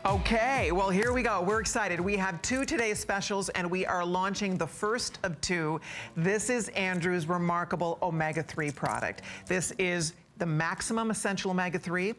Okay, well, here we go. We're excited. We have two today's specials, and we are launching the first of two. This is Andrew's remarkable omega-3 product. This is the maximum essential omega-3.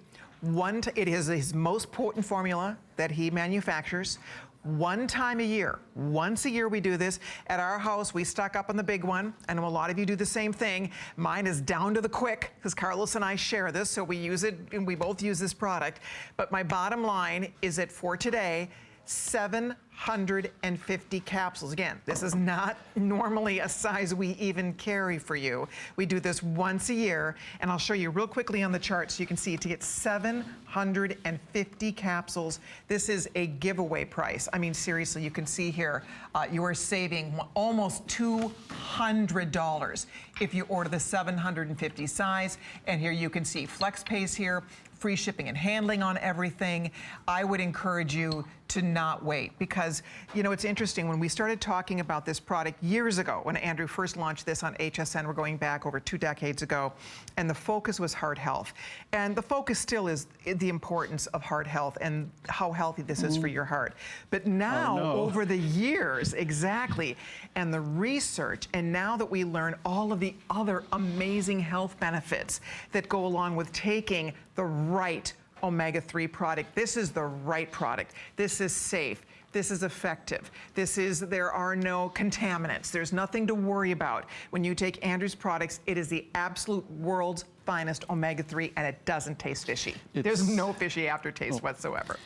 It is his most potent formula that he manufactures. One time a year, once a year we do this. At our house, we stock up on the big one. I know a lot of you do the same thing. Mine is down to the quick, because Carlos and I share this, so we use it, and we both use this product. But my bottom line is that for today, 750 capsules. Again, this is not normally a size we even carry for you. We do this once a year, and I'll show you real quickly on the chart so you can see to get 750 capsules. This is a giveaway price. I mean, seriously, you can see here, you are saving almost $200 if you order the 750 size. And here you can see FlexPay's here, free shipping and handling on everything. I would encourage you to not wait, because, you know, it's interesting. When we started talking about this product years ago, when Andrew first launched this on HSN, we're going back over 2 decades ago, and the focus was heart health. And the focus still is the importance of heart health and how healthy this is for your heart. But now, over the years, exactly, and the research, and now that we learn all of the other amazing health benefits that go along with taking the right omega-3 product. This is the right product. This is safe. This is effective. There are no contaminants. There's nothing to worry about. When you take Andrew's products, it is the absolute world's finest omega-3, and it doesn't taste fishy. There's no fishy aftertaste whatsoever.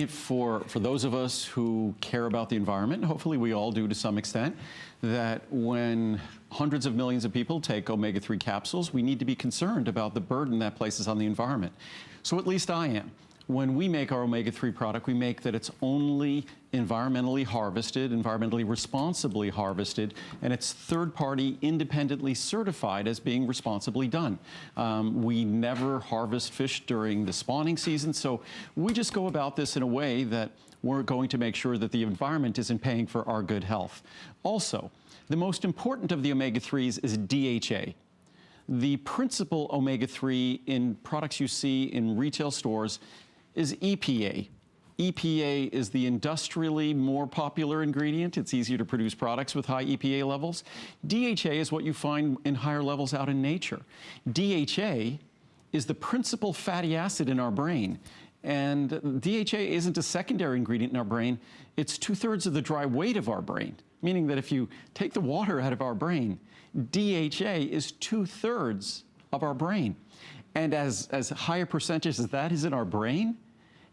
For those of us who care about the environment, hopefully we all do to some extent, that when hundreds of millions of people take omega-3 capsules, we need to be concerned about the burden that places on the environment. So at least I am. When we make our omega-3 product, we make that it's only environmentally harvested, environmentally responsibly harvested, and it's third-party independently certified as being responsibly done. We never harvest fish during the spawning season, so we just go about this in a way that we're going to make sure that the environment isn't paying for our good health. Also, the most important of the omega-3s is DHA. The principal omega-3 in products you see in retail stores is EPA. EPA is the industrially more popular ingredient. It's easier to produce products with high EPA levels. DHA is what you find in higher levels out in nature. DHA is the principal fatty acid in our brain. And DHA isn't a secondary ingredient in our brain. It's 2/3 of the dry weight of our brain, meaning that if you take the water out of our brain, DHA is 2/3 of our brain. And as high a percentage as that is in our brain,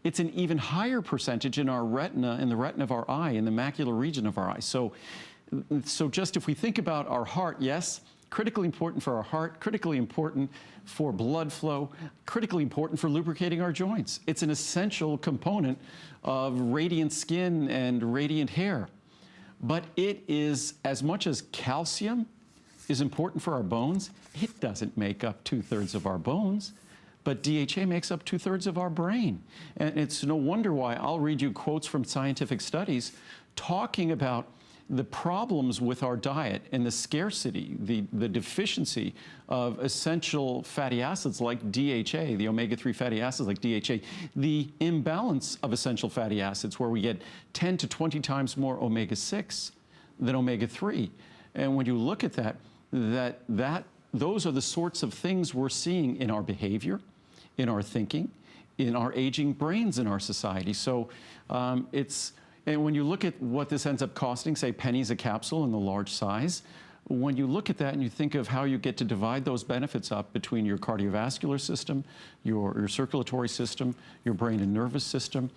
it's an even higher percentage in our retina, in the retina of our eye, in the macular region of our eye. So just if we think about our heart, yes, critically important for our heart, critically important for blood flow, critically important for lubricating our joints. It's an essential component of radiant skin and radiant hair. But it is, as much as calcium is important for our bones, it doesn't make up 2/3 of our bones, but DHA makes up 2/3 of our brain. And it's no wonder why I'll read you quotes from scientific studies talking about the problems with our diet and the scarcity, the deficiency of essential fatty acids like DHA, the omega-3 fatty acids like DHA, the imbalance of essential fatty acids where we get 10 to 20 times more omega-6 than omega-3. And when you look at that, those are the sorts of things we're seeing in our behavior, in our thinking, in our aging brains in our society. So and when you look at what this ends up costing, say pennies a capsule in the large size, when you look at that and you think of how you get to divide those benefits up between your cardiovascular system, your circulatory system, your brain and nervous system,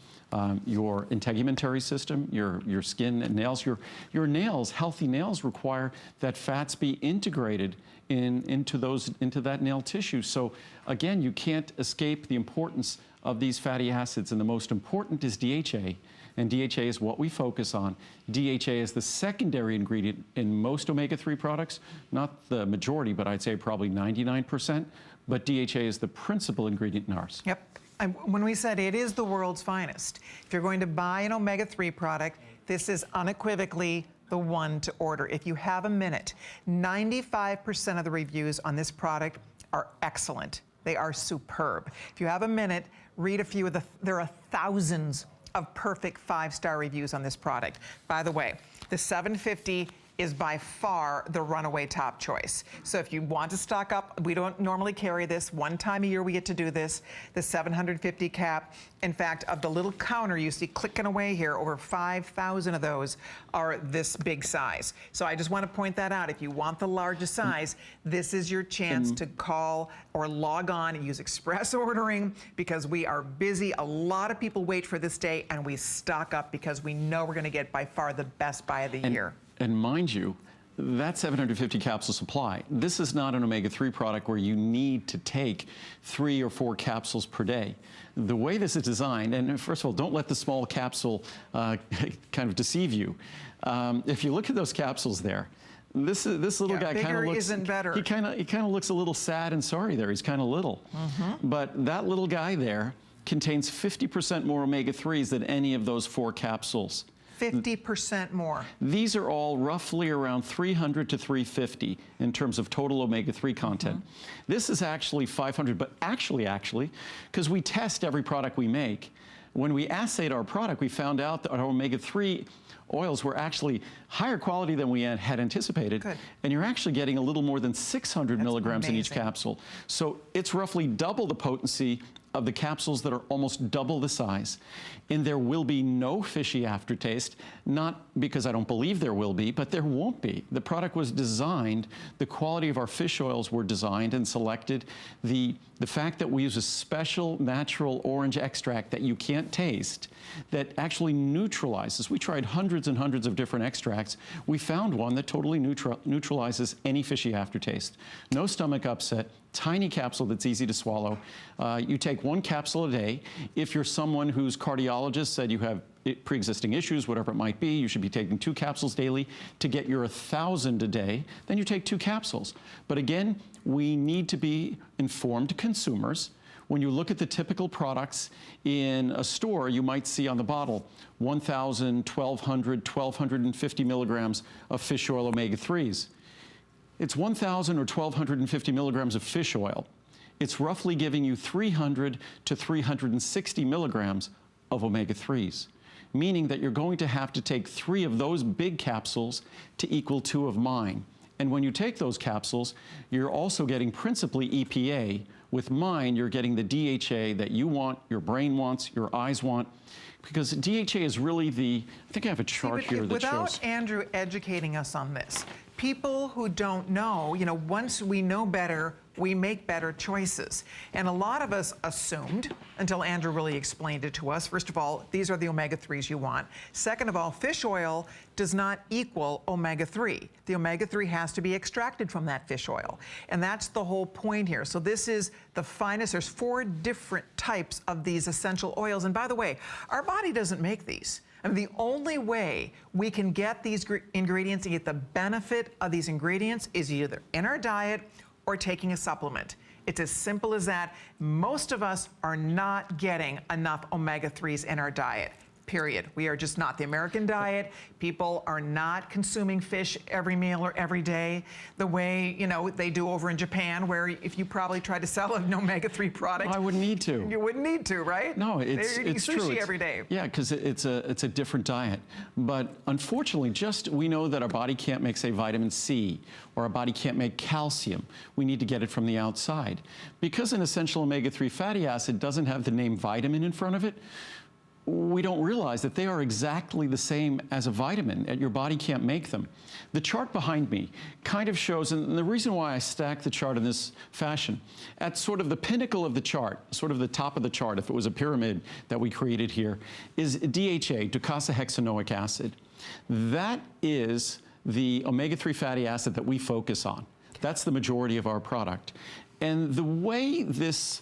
your integumentary system, your skin and nails, your nails, healthy nails require that fats be integrated into that nail tissue. So again, you can't escape the importance of these fatty acids, and the most important is DHA. And DHA is what we focus on. DHA is the secondary ingredient in most omega-3 products, not the majority, but I'd say probably 99%, but DHA is the principal ingredient in ours. Yep. When we said it is the world's finest, if you're going to buy an omega-3 product, this is unequivocally the one to order. If you have a minute, 95% of the reviews on this product are excellent. They are superb. If you have a minute, read a few of there are thousands of perfect 5-star reviews on this product. By the way, the 750 is by far the runaway top choice. So if you want to stock up, we don't normally carry this. One time a year we get to do this, the 750 cap. In fact, of the little counter you see clicking away here, over 5,000 of those are this big size. So I just want to point that out. If you want the largest size, this is your chance to call or log on and use express ordering, because we are busy. A lot of people wait for this day, and we stock up because we know we're going to get by far the best buy of the year. And mind you, that 750 capsule supply, this is not an omega-3 product where you need to take 3 or 4 capsules per day. The way this is designed, and first of all, don't let the small capsule kind of deceive you. If you look at those capsules there, this little guy kind of looks, isn't better. He kind of looks a little sad and sorry there. He's kind of little. But that little guy there contains 50% more omega-3s than any of those 4 capsules. 50% more. These are all roughly around 300 to 350 in terms of total omega-3 content. This is actually 500, but actually, because we test every product we make, when we assayed our product, we found out that our omega-3 oils were actually higher quality than we had anticipated. Good. And you're actually getting a little more than 600 milligrams in each amazing. capsule. So it's roughly double the potency of the capsules that are almost double the size. And there will be no fishy aftertaste, not because I don't believe there will be, but there won't be. The product was designed, the quality of our fish oils were designed and selected. The fact that we use a special natural orange extract that you can't taste, that actually neutralizes. We tried hundreds and hundreds of different extracts. We found one that totally neutralizes any fishy aftertaste. No stomach upset, tiny capsule that's easy to swallow. You take 1 capsule a day. If you're someone whose cardiologist said you have pre-existing issues, whatever it might be, you should be taking 2 capsules daily. To get your 1,000 a day, then you take 2 capsules. But again, we need to be informed consumers. When you look at the typical products in a store, you might see on the bottle 1,000, 1,200, 1,250 milligrams of fish oil omega-3s. It's 1,000 or 1,250 milligrams of fish oil. It's roughly giving you 300 to 360 milligrams of omega-3s, meaning that you're going to have to take 3 of those big capsules to equal 2 of mine. And when you take those capsules, you're also getting principally EPA. With mine, you're getting the DHA that you want, your brain wants, your eyes want, because DHA is really I think I have a chart here that shows. Without Andrew educating us on this, people who don't know, once we know better, we make better choices. And a lot of us assumed, until Andrew really explained it to us, first of all, these are the omega-3s you want. Second of all, fish oil does not equal omega-3. The omega-3 has to be extracted from that fish oil. And that's the whole point here. So this is the finest. There's 4 different types of these essential oils. And by the way, our body doesn't make these. I mean, the only way we can get these ingredients and get the benefit of these ingredients is either in our diet or taking a supplement. It's as simple as that. Most of us are not getting enough omega-3s in our diet. Period. We are just not. The American diet, people are not consuming fish every meal or every day the way, they do over in Japan, where if you probably try to sell an omega-3 product, I wouldn't need to. You wouldn't need to, right? No, They're eating it's sushi true. every day. Yeah, because it's a different diet. But unfortunately, we know that our body can't make, say, vitamin C, or our body can't make calcium. We need to get it from the outside. Because an essential omega-3 fatty acid doesn't have the name vitamin in front of it, we don't realize that they are exactly the same as a vitamin, and your body can't make them. The chart behind me kind of shows, and the reason why I stack the chart in this fashion, at sort of the pinnacle of the chart, sort of the top of the chart, if it was a pyramid that we created here, is DHA, docosahexaenoic acid. That is the omega-3 fatty acid that we focus on. That's the majority of our product. And the way this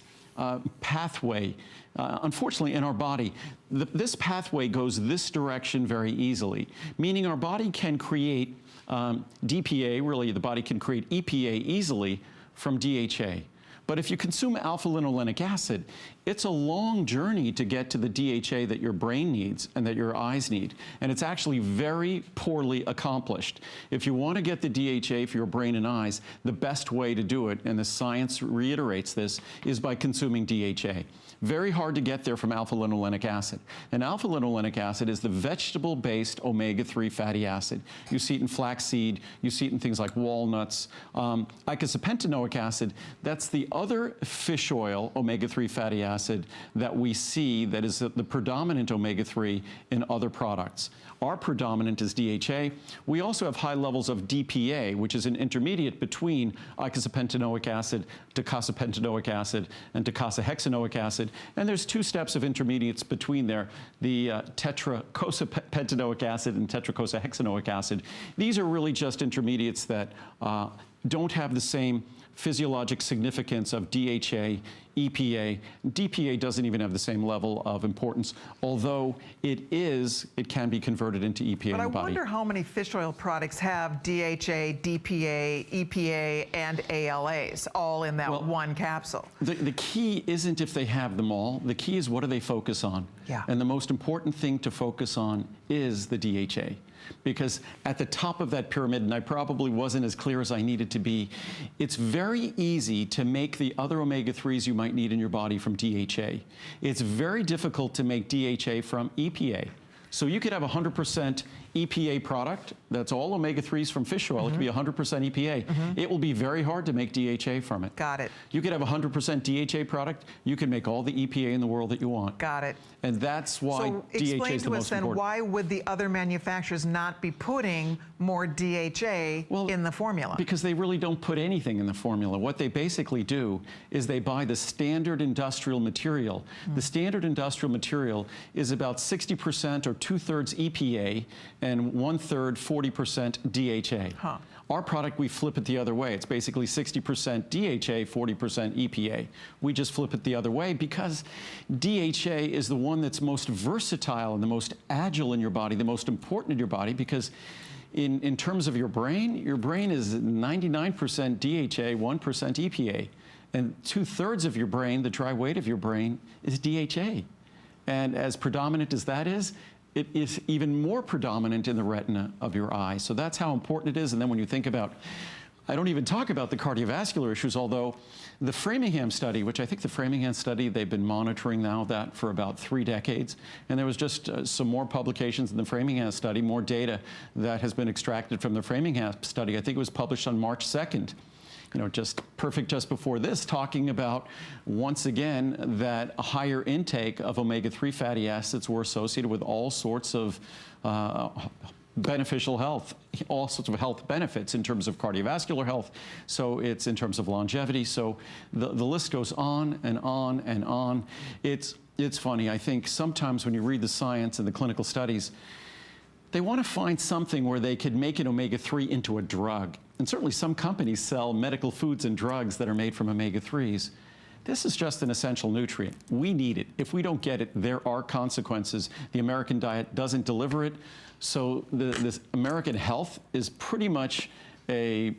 pathway, unfortunately in our body, this pathway goes this direction very easily, meaning our body can create DPA, really the body can create EPA easily from DHA. But if you consume alpha-linolenic acid, it's a long journey to get to the DHA that your brain needs and that your eyes need. And it's actually very poorly accomplished. If you want to get the DHA for your brain and eyes, the best way to do it, and the science reiterates this, is by consuming DHA. Very hard to get there from alpha-linolenic acid. And alpha-linolenic acid is the vegetable-based omega-3 fatty acid. You see it in flaxseed, you see it in things like walnuts. Icosapentaenoic acid, that's the other fish oil omega-3 fatty acid that we see that is the predominant omega-3 in other products. Our predominant is DHA. We also have high levels of DPA, which is an intermediate between icosapentaenoic acid, docosapentaenoic acid, and docosahexaenoic acid. And there's 2 steps of intermediates between there, the tetracosapentaenoic acid and tetracosahexaenoic acid. These are really just intermediates that don't have the same physiologic significance of DHA, EPA. DPA doesn't even have the same level of importance, although it can be converted into EPA in the body. But I wonder how many fish oil products have DHA, DPA, EPA, and ALAs all in that one capsule. The key isn't if they have them all. The key is what do they focus on? Yeah. And the most important thing to focus on is the DHA. Because at the top of that pyramid, and I probably wasn't as clear as I needed to be, it's very easy to make the other omega-3s you might need in your body from DHA. It's very difficult to make DHA from EPA. So you could have 100% EPA product, that's all omega-3s from fish oil, it could be 100% EPA. It will be very hard to make DHA from it. Got it. You could have 100% DHA product, you can make all the EPA in the world that you want. Got it. And that's why So DHA is the most important. explain to us then, why would the other manufacturers not be putting more DHA in the formula? Because they really don't put anything in the formula. What they basically do is they buy the standard industrial material. The standard industrial material is about 60% or 2/3 EPA and 1/3, 40% DHA. Our product, we flip it the other way. It's basically 60% DHA, 40% EPA. We just flip it the other way because DHA is the one that's most versatile and the most agile in your body, the most important in your body, because in terms of your brain is 99% DHA, 1% EPA. And 2/3 of your brain, the dry weight of your brain, is DHA. And as predominant as that is, it is even more predominant in the retina of your eye. So that's how important it is. And then when you think about, I don't even talk about the cardiovascular issues, although the Framingham study, which I think the Framingham study, they've been monitoring now that for about 3 decades. And there was just some more publications in the Framingham study, more data that has been extracted from the Framingham study. I think it was published on March 2nd. You know, just perfect just before this, talking about, once again, that a higher intake of omega-3 fatty acids were associated with all sorts of beneficial health, all sorts of health benefits in terms of cardiovascular health. So it's in terms of longevity. So the list goes on and on and on. It's funny. I think sometimes when you read the science and the clinical studies, they want to find something where they could make an omega-3 into a drug. And certainly some companies sell medical foods and drugs that are made from omega-3s. This is just an essential nutrient. We need it. If we don't get it, there are consequences. The American diet doesn't deliver it. So this American health is pretty much a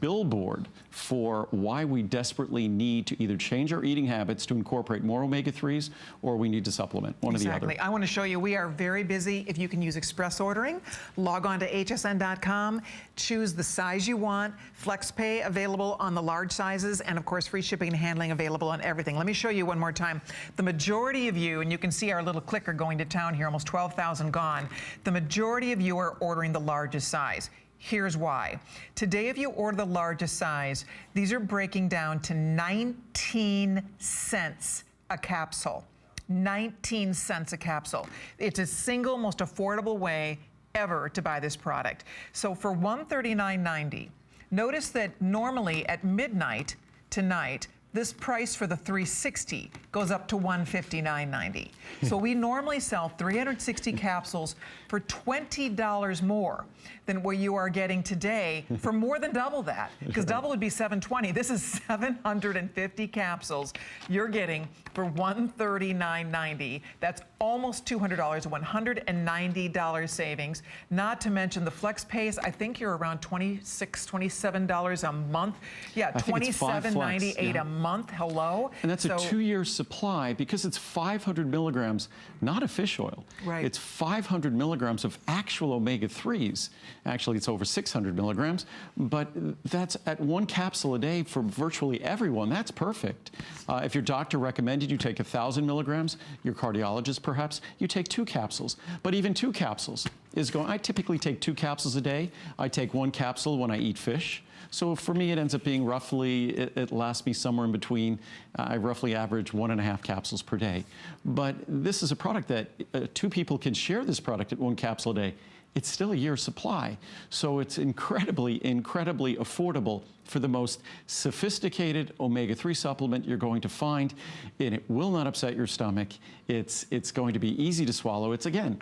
billboard for why we desperately need to either change our eating habits to incorporate more omega-3s, or we need to supplement one or the other. I want to show you, we are very busy. If you can use express ordering, log on to hsn.com, choose the size you want, FlexPay available on the large sizes, and of course free shipping and handling available on everything. Let me show you one more time. The majority of you, and you can see our little clicker going to town here, almost 12,000 gone. The majority of you are ordering the largest size. Here's why. Today, if you order the largest size, these are breaking down to 19 cents a capsule. 19 cents a capsule. It's a single most affordable way ever to buy this product. So for $139.90, notice that normally at midnight tonight, this price for the 360 goes up to $159.90. So we normally sell 360 capsules for $20 more than what you are getting today for more than double that, because double would be $720. This is 750 capsules you're getting for $139.90. That's almost $200, $190 savings. Not to mention the flex pays, I think you're around $26, $27 a month. Yeah, $27.98 a month. Hello. And that's a 2-year supply because it's 500 milligrams, not of fish oil. Right. It's 500 milligrams of actual omega-3s. Actually, it's over 600 milligrams, but that's at 1 capsule a day for virtually everyone. That's perfect. If your doctor recommended you take 1,000 milligrams, your cardiologist perhaps, you take 2 capsules. But even 2 capsules is going, I typically take 2 capsules a day. I take 1 capsule when I eat fish. So for me, it ends up being roughly, it lasts me somewhere in between, I roughly average 1.5 capsules per day. But this is a product that 2 people can share this product at 1 capsule a day. It's still a year's supply. So it's incredibly, incredibly affordable for the most sophisticated omega-3 supplement you're going to find. And it will not upset your stomach. It's going to be easy to swallow. It's, again,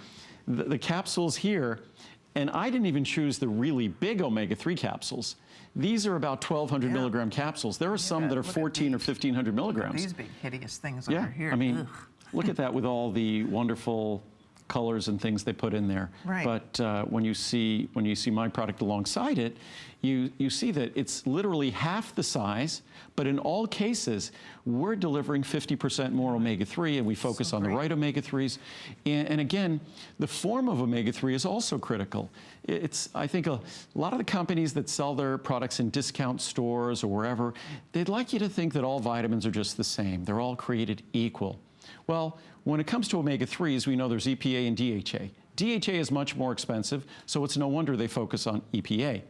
the capsules here, and I didn't even choose the really big omega-3 capsules. These are about 1,200 milligram capsules. There are some that are 1,400 or 1,500 milligrams. These big hideous things over here. I mean, look at that with all the wonderful colors and things they put in there. Right. But when you see my product alongside it, you see that it's literally half the size, but in all cases, we're delivering 50% more omega-3, and we focus on the right omega-3s. And again, the form of omega-3 is also critical. I think a lot of the companies that sell their products in discount stores or wherever, they'd like you to think that all vitamins are just the same. They're all created equal. Well, when it comes to omega-3s, we know there's EPA and DHA. DHA is much more expensive, so it's no wonder they focus on EPA.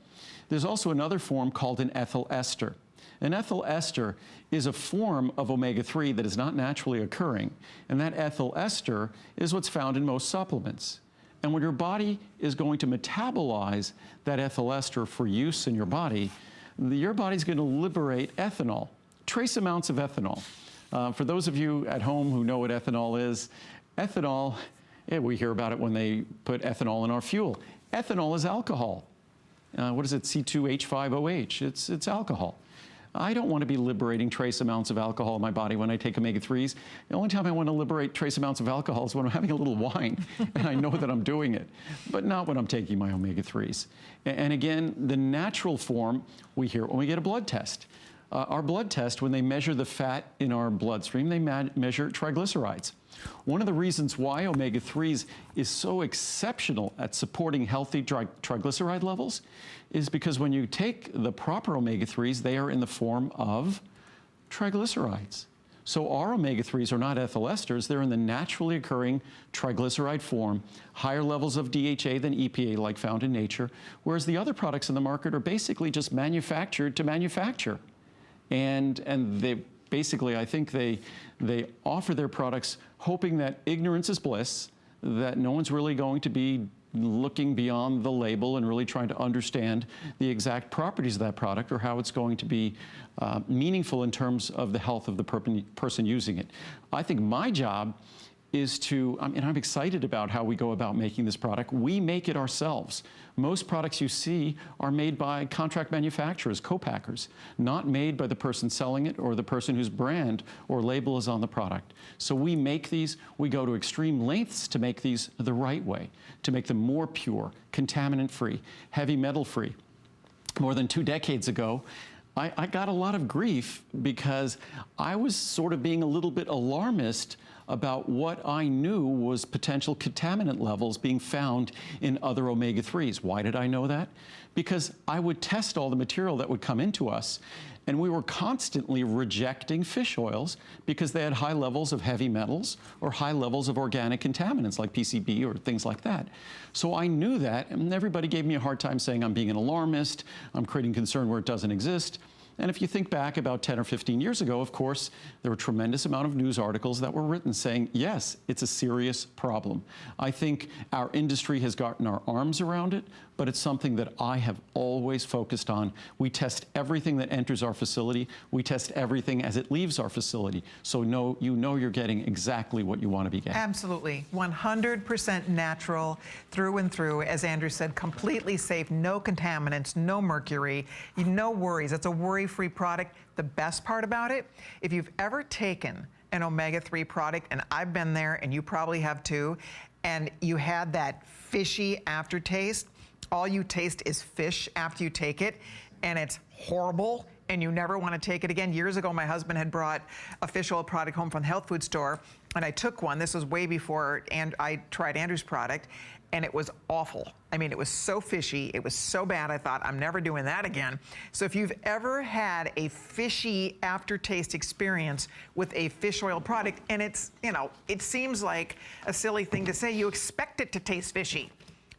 There's also another form called an ethyl ester. An ethyl ester is a form of omega-3 that is not naturally occurring, and that ethyl ester is what's found in most supplements. And when your body is going to metabolize that ethyl ester for use in your body's going to liberate ethanol, trace amounts of ethanol. For those of you at home who know what ethanol is, we hear about it when they put ethanol in our fuel. Ethanol is alcohol. What is it, C2H5OH? It's alcohol. I don't want to be liberating trace amounts of alcohol in my body when I take omega-3s. The only time I want to liberate trace amounts of alcohol is when I'm having a little wine and I know that I'm doing it, but not when I'm taking my omega-3s. And again, the natural form we hear when we get a blood test. Our blood test, when they measure the fat in our bloodstream, they measure triglycerides. One of the reasons why omega-3s is so exceptional at supporting healthy triglyceride levels is because when you take the proper omega-3s, they are in the form of triglycerides. So our omega-3s are not ethyl esters, they're in the naturally occurring triglyceride form, higher levels of DHA than EPA like found in nature, whereas the other products in the market are basically just manufactured to manufacture. And they basically, I think they offer their products hoping that ignorance is bliss, that no one's really going to be looking beyond the label and really trying to understand the exact properties of that product or how it's going to be meaningful in terms of the health of the person using it. I think my job is to, and I'm excited about how we go about making this product. We make it ourselves. Most products you see are made by contract manufacturers, co-packers, not made by the person selling it or the person whose brand or label is on the product. So we make these, we go to extreme lengths to make these the right way, to make them more pure, contaminant-free, heavy metal-free. More than 2 decades ago, I got a lot of grief because I was sort of being a little bit alarmist about what I knew was potential contaminant levels being found in other omega-3s. Why did I know that? Because I would test all the material that would come into us, and we were constantly rejecting fish oils because they had high levels of heavy metals or high levels of organic contaminants like PCB or things like that. So I knew that, and everybody gave me a hard time saying I'm being an alarmist, I'm creating concern where it doesn't exist. And if you think back about 10 or 15 years ago, of course, there were a tremendous amount of news articles that were written saying, yes, it's a serious problem. I think our industry has gotten our arms around it, but it's something that I have always focused on. We test everything that enters our facility. We test everything as it leaves our facility. So you know you're getting exactly what you want to be getting. Absolutely. 100% natural through and through. As Andrew said, completely safe, no contaminants, no mercury, no worries. It's a worry-free product. The best part about it, if you've ever taken an omega-3 product, and I've been there, and you probably have too, and you had that fishy aftertaste, all you taste is fish after you take it, and it's horrible. and you never want to take it again. Years ago, my husband had brought a fish oil product home from the health food store, and I took one. This was way before I tried Andrew's product, and it was awful. I mean, it was so fishy. It was so bad. I thought, I'm never doing that again. So if you've ever had a fishy aftertaste experience with a fish oil product, and it's, you know, it seems like a silly thing to say, you expect it to taste fishy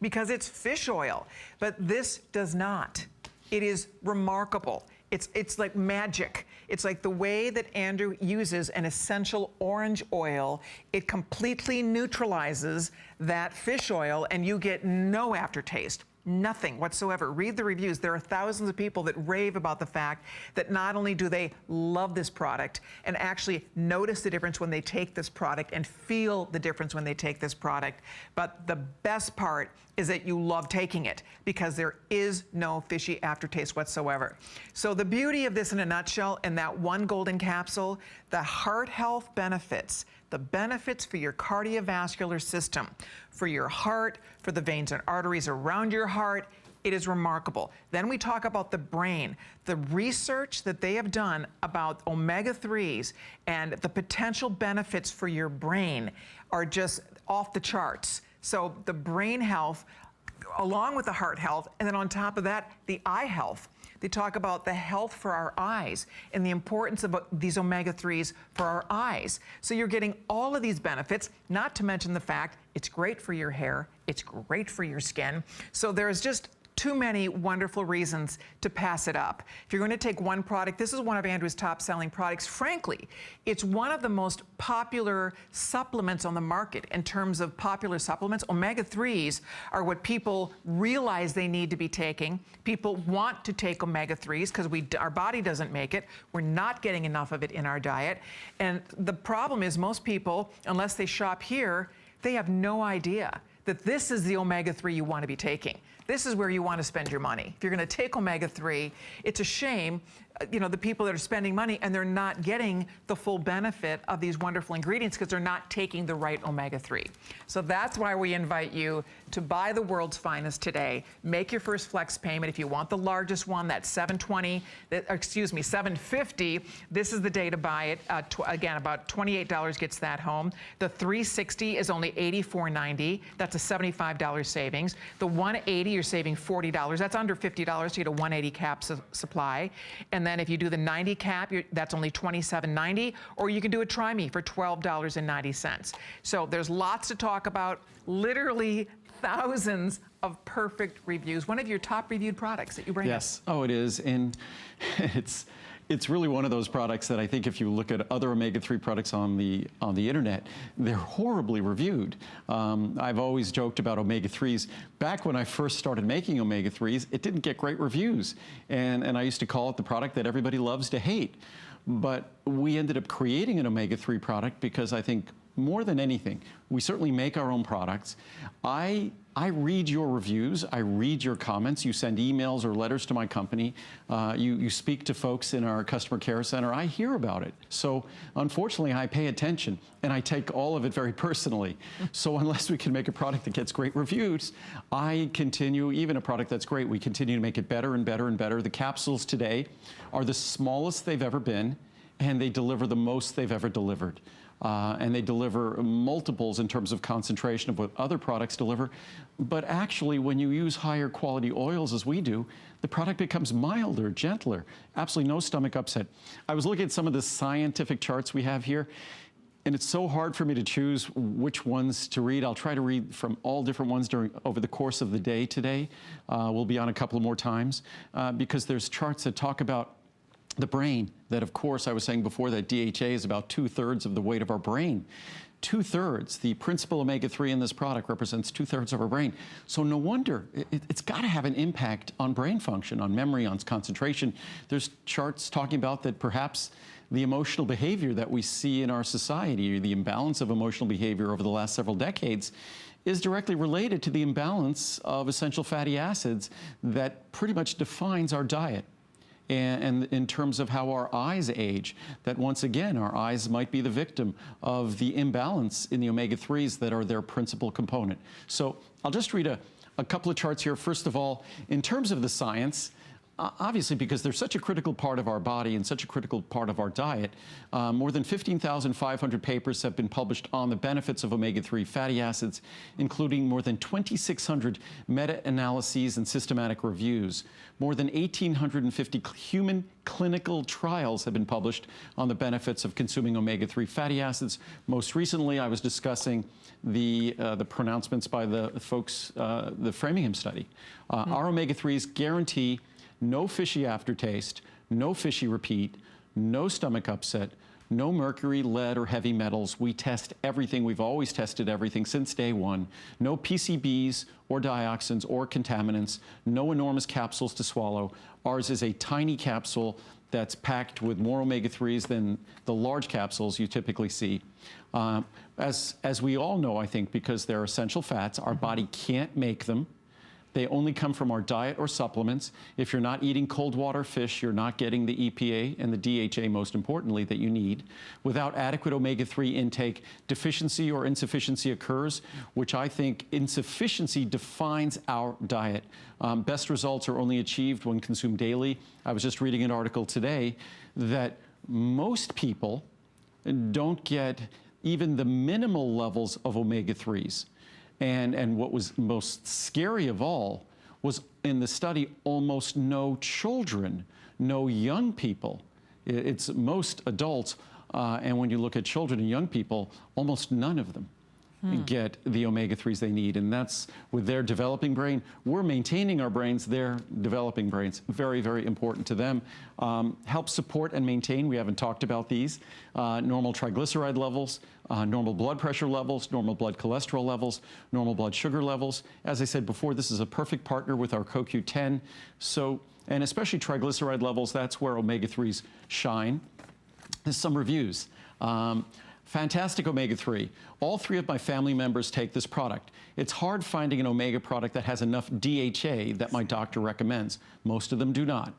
because it's fish oil, but this does not. It is remarkable. It's like magic. It's like the way that Andrew uses an essential orange oil, it completely neutralizes that fish oil and you get no aftertaste. Nothing whatsoever. Read the reviews. There are thousands of people that rave about the fact that not only do they love this product and actually notice the difference when they take this product and feel the difference when they take this product, but the best part is that you love taking it because there is no fishy aftertaste whatsoever. So the beauty of this in a nutshell, in that one golden capsule, the heart health benefits, the benefits for your cardiovascular system, for your heart, for the veins and arteries around your heart, it is remarkable. Then we talk about the brain. The research that they have done about omega-3s and the potential benefits for your brain are just off the charts. So the brain health, along with the heart health, and then on top of that, the eye health. They talk about the health for our eyes and the importance of these omega-3s for our eyes. So you're getting all of these benefits, not to mention the fact it's great for your hair, it's great for your skin. So there's just too many wonderful reasons to pass it up. If you're going to take one product, this is one of Andrew's top selling products. Frankly, it's one of the most popular supplements on the market in terms of popular supplements. Omega-3s are what people realize they need to be taking. People want to take omega-3s because our body doesn't make it. We're not getting enough of it in our diet. And the problem is most people, unless they shop here, they have no idea that this is the omega-3 you want to be taking. This is where you want to spend your money. If you're going to take omega-3, it's a shame, you know, the people that are spending money and they're not getting the full benefit of these wonderful ingredients because they're not taking the right omega-3. So that's why we invite you to buy the world's finest today. Make your first flex payment. If you want the largest one, that's $750. This is the day to buy it. Again, about $28 gets that home. The 360 is only $84.90. That's a $75 savings. The 180, you're saving $40. That's under $50 to get a 180 cap supply. And then if you do the 90 cap, that's only $27.90, or you can do a Try Me for $12.90. So there's lots to talk about, literally thousands of perfect reviews. One of your top reviewed products that you bring Yes, oh it is, and it's really one of those products that I think if you look at other omega-3 products on the internet, they're horribly reviewed. I've always joked about omega-3s. Back when I first started making omega-3s, it didn't get great reviews. And I used to call it the product that everybody loves to hate. But we ended up creating an omega-3 product because I think more than anything, we certainly make our own products. I read your reviews, I read your comments, you send emails or letters to my company, you speak to folks in our customer care center, I hear about it. So unfortunately, I pay attention and I take all of it very personally. So unless we can make a product that gets great reviews, I continue, even a product that's great, we continue to make it better and better and better. The capsules today are the smallest they've ever been, and they deliver the most they've ever delivered. And they deliver multiples in terms of concentration of what other products deliver. But actually, when you use higher quality oils as we do, the product becomes milder, gentler, absolutely no stomach upset. I was looking at some of the scientific charts we have here, and it's so hard for me to choose which ones to read. I'll try to read from all different ones over the course of the day today. We'll be on a couple more times because there's charts that talk about the brain, that of course I was saying before that DHA is about 2/3 of the weight of our brain. 2/3, the principal omega-3 in this product represents 2/3 of our brain. So no wonder, it's got to have an impact on brain function, on memory, on concentration. There's charts talking about that perhaps the emotional behavior that we see in our society, or the imbalance of emotional behavior over the last several decades, is directly related to the imbalance of essential fatty acids that pretty much defines our diet. And in terms of how our eyes age, that once again, our eyes might be the victim of the imbalance in the omega-3s that are their principal component. So I'll just read a couple of charts here. First of all, in terms of the science, obviously, because they're such a critical part of our body and such a critical part of our diet, more than 15,500 papers have been published on the benefits of omega-3 fatty acids, including more than 2,600 meta-analyses and systematic reviews. More than 1,850 human clinical trials have been published on the benefits of consuming omega-3 fatty acids. Most recently, I was discussing the pronouncements by the folks, the Framingham study. Our omega-3s guarantee no fishy aftertaste, no fishy repeat, no stomach upset, no mercury, lead, or heavy metals. We test everything. We've always tested everything since day one. No PCBs or dioxins or contaminants. No enormous capsules to swallow. Ours is a tiny capsule that's packed with more omega-3s than the large capsules you typically see. As we all know, I think, because they're essential fats, our body can't make them. They only come from our diet or supplements. If you're not eating cold water fish, you're not getting the EPA and the DHA, most importantly, that you need. Without adequate omega-3 intake, deficiency or insufficiency occurs, which I think insufficiency defines our diet. Best results are only achieved when consumed daily. I was just reading an article today that most people don't get even the minimal levels of omega-3s. And what was most scary of all was in the study, almost no children, no young people. It's most adults. And when you look at children and young people, almost none of them get the omega-3s they need. And that's with their developing brain. We're maintaining our brains, they're developing brains. Very, very important to them. Help support and maintain, we haven't talked about these, normal triglyceride levels, normal blood pressure levels, normal blood cholesterol levels, normal blood sugar levels. As I said before, this is a perfect partner with our CoQ10. So, and especially triglyceride levels, that's where omega-3s shine. There's some reviews. Fantastic omega-3. All three of my family members take this product. It's hard finding an omega product that has enough DHA that my doctor recommends. Most of them do not.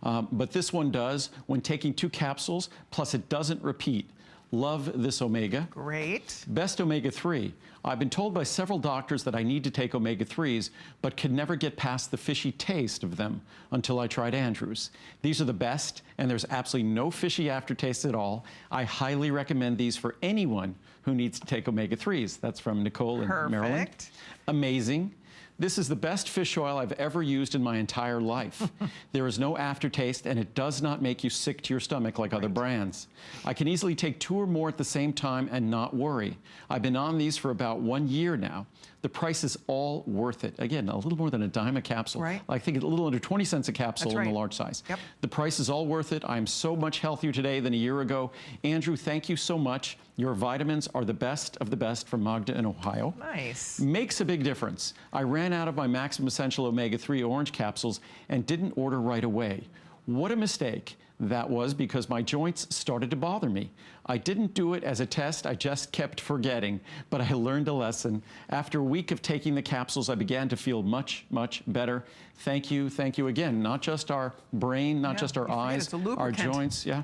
But this one does when taking 2 capsules, plus it doesn't repeat. Love this omega. Great. Best omega-3. I've been told by several doctors that I need to take omega-3s, but could never get past the fishy taste of them until I tried Andrew's. These are the best, and there's absolutely no fishy aftertaste at all. I highly recommend these for anyone who needs to take omega-3s. That's from Nicole in Maryland. Amazing. This is the best fish oil I've ever used in my entire life. There is no aftertaste, and it does not make you sick to your stomach like other brands. I can easily take 2 or more at the same time and not worry. I've been on these for about 1 year now. The price is all worth it. Again, a little more than a dime a capsule. Right. I think a little under 20 cents a capsule in the large size. Yep. The price is all worth it. I'm so much healthier today than a year ago. Andrew, thank you so much. Your vitamins are the best of the best from Magda in Ohio. Nice. Makes a big difference. I ran out of my Maximum Essential Omega-3 orange capsules and didn't order right away. What a mistake. That was because my joints started to bother me. I didn't do it as a test, I just kept forgetting, but I learned a lesson. After a week of taking the capsules, I began to feel much, much better. Thank you again. Not just our brain, not just our eyes, our joints, Yeah.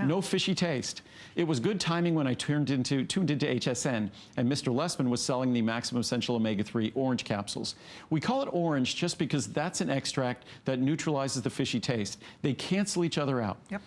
No fishy taste. It was good timing when I tuned into HSN, and Mr. Lessman was selling the Maximum Essential Omega-3 orange capsules. We call it orange just because that's an extract that neutralizes the fishy taste. They cancel each other out. Yep.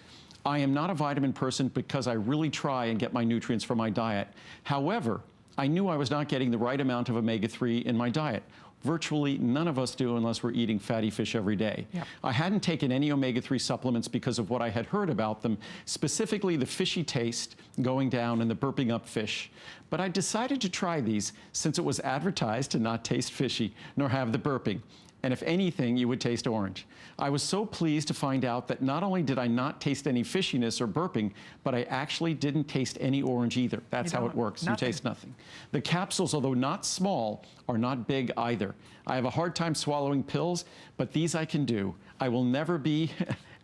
I am not a vitamin person because I really try and get my nutrients from my diet. However, I knew I was not getting the right amount of omega-3 in my diet. Virtually none of us do unless we're eating fatty fish every day. Yep. I hadn't taken any omega-3 supplements because of what I had heard about them, specifically the fishy taste going down and the burping up fish. But I decided to try these since it was advertised to not taste fishy nor have the burping. And if anything, you would taste orange. I was so pleased to find out that not only did I not taste any fishiness or burping, but I actually didn't taste any orange either. That's how it works. You taste nothing. The capsules, although not small, are not big either. I have a hard time swallowing pills, but these I can do. I will never be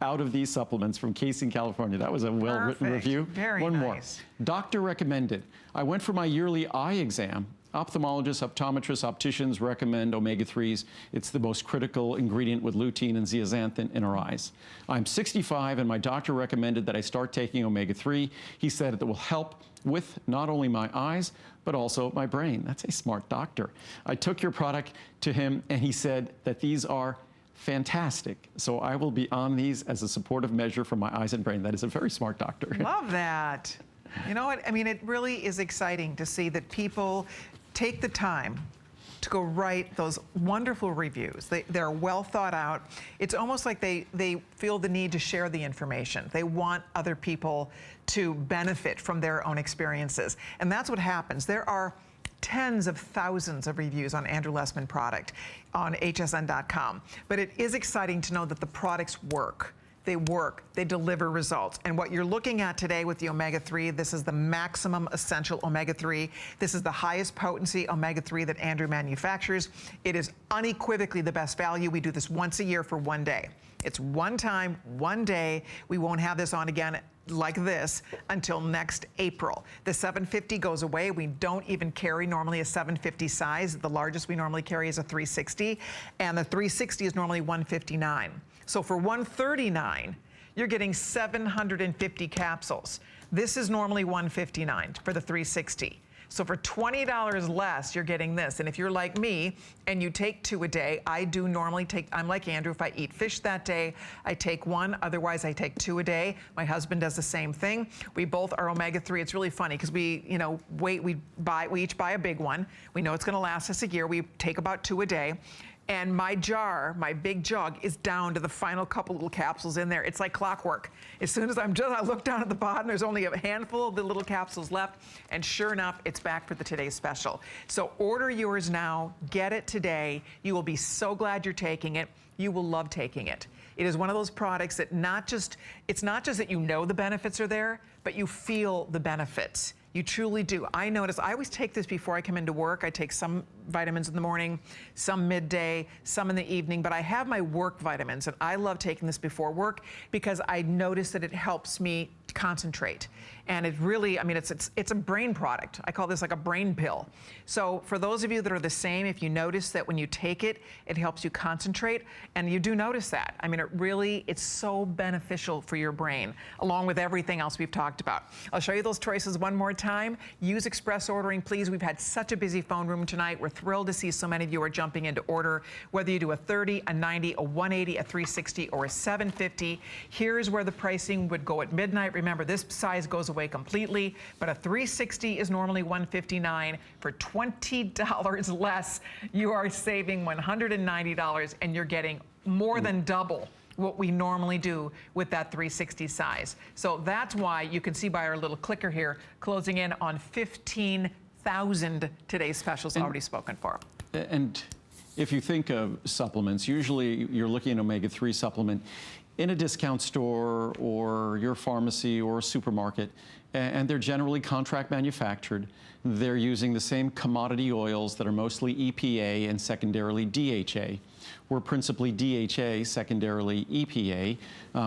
out of these supplements from Casey in California. That was a well-written review. Very One nice. more. Doctor recommended. I went for my yearly eye exam. Ophthalmologists, optometrists, opticians recommend omega-3s. It's the most critical ingredient with lutein and zeaxanthin in our eyes. I'm 65 and my doctor recommended that I start taking omega-3. He said it will help with not only my eyes, but also my brain. That's a smart doctor. I took your product to him and he said that these are fantastic. So I will be on these as a supportive measure for my eyes and brain. That is a very smart doctor. Love that. You know what? I mean, it really is exciting to see that people take the time to go write those wonderful reviews. They're well thought out. It's almost like they feel the need to share the information. They want other people to benefit from their own experiences. And that's what happens. There are tens of thousands of reviews on Andrew Lessman product on hsn.com. But it is exciting to know that the products work. They work, they deliver results. And what you're looking at today with the omega-3, this is the maximum essential omega-3. This is the highest potency omega-3 that Andrew manufactures. It is unequivocally the best value. We do this once a year for 1 day. It's one time, 1 day. We won't have this on again like this until next April. The 750 goes away. We don't even carry normally a 750 size. The largest we normally carry is a 360, and the 360 is normally 159. So for 139, you're getting 750 capsules. This is normally 159 for the 360. So for $20 less, you're getting this. And if you're like me and you take 2 a day, I do normally take, I'm like Andrew, if I eat fish that day, I take 1, otherwise I take 2 a day. My husband does the same thing. We both are omega-3. It's really funny because we, you know, we each buy a big one. We know it's gonna last us a year. We take about 2 a day. And my jar, my big jug, is down to the final couple little capsules in there. It's like clockwork. As soon as I look down at the bottom, there's only a handful of the little capsules left, and sure enough, it's back for the today's special. So order yours now, get it today. You will be so glad you're taking it. You will love taking it. It is one of those products that it's not just that you know the benefits are there, but you feel the benefits. You truly do. I notice, I always take this before I come into work. I take some vitamins in the morning, some midday, some in the evening, but I have my work vitamins, and I love taking this before work because I notice that it helps me concentrate. And it really, I mean, it's a brain product. I call this like a brain pill. So for those of you that are the same, if you notice that when you take it, it helps you concentrate, and you do notice that. I mean, it's so beneficial for your brain, along with everything else we've talked about. I'll show you those choices one more time. Use express ordering, please. We've had such a busy phone room tonight. We're thrilled to see so many of you are jumping into order, whether you do a 30, a 90, a 180, a 360, or a 750. Here's where the pricing would go at midnight. Remember, this size goes away completely, but a 360 is normally $159. For $20 less, you are saving $190, and you're getting more than double what we normally do with that 360 size. So that's why you can see by our little clicker here, closing in on 15,000 today's specials already spoken for. And if you think of supplements, usually you're looking at an omega-3 supplement in a discount store or your pharmacy or a supermarket, and they're generally contract manufactured. They're using the same commodity oils that are mostly EPA and secondarily DHA. We're principally DHA, secondarily EPA.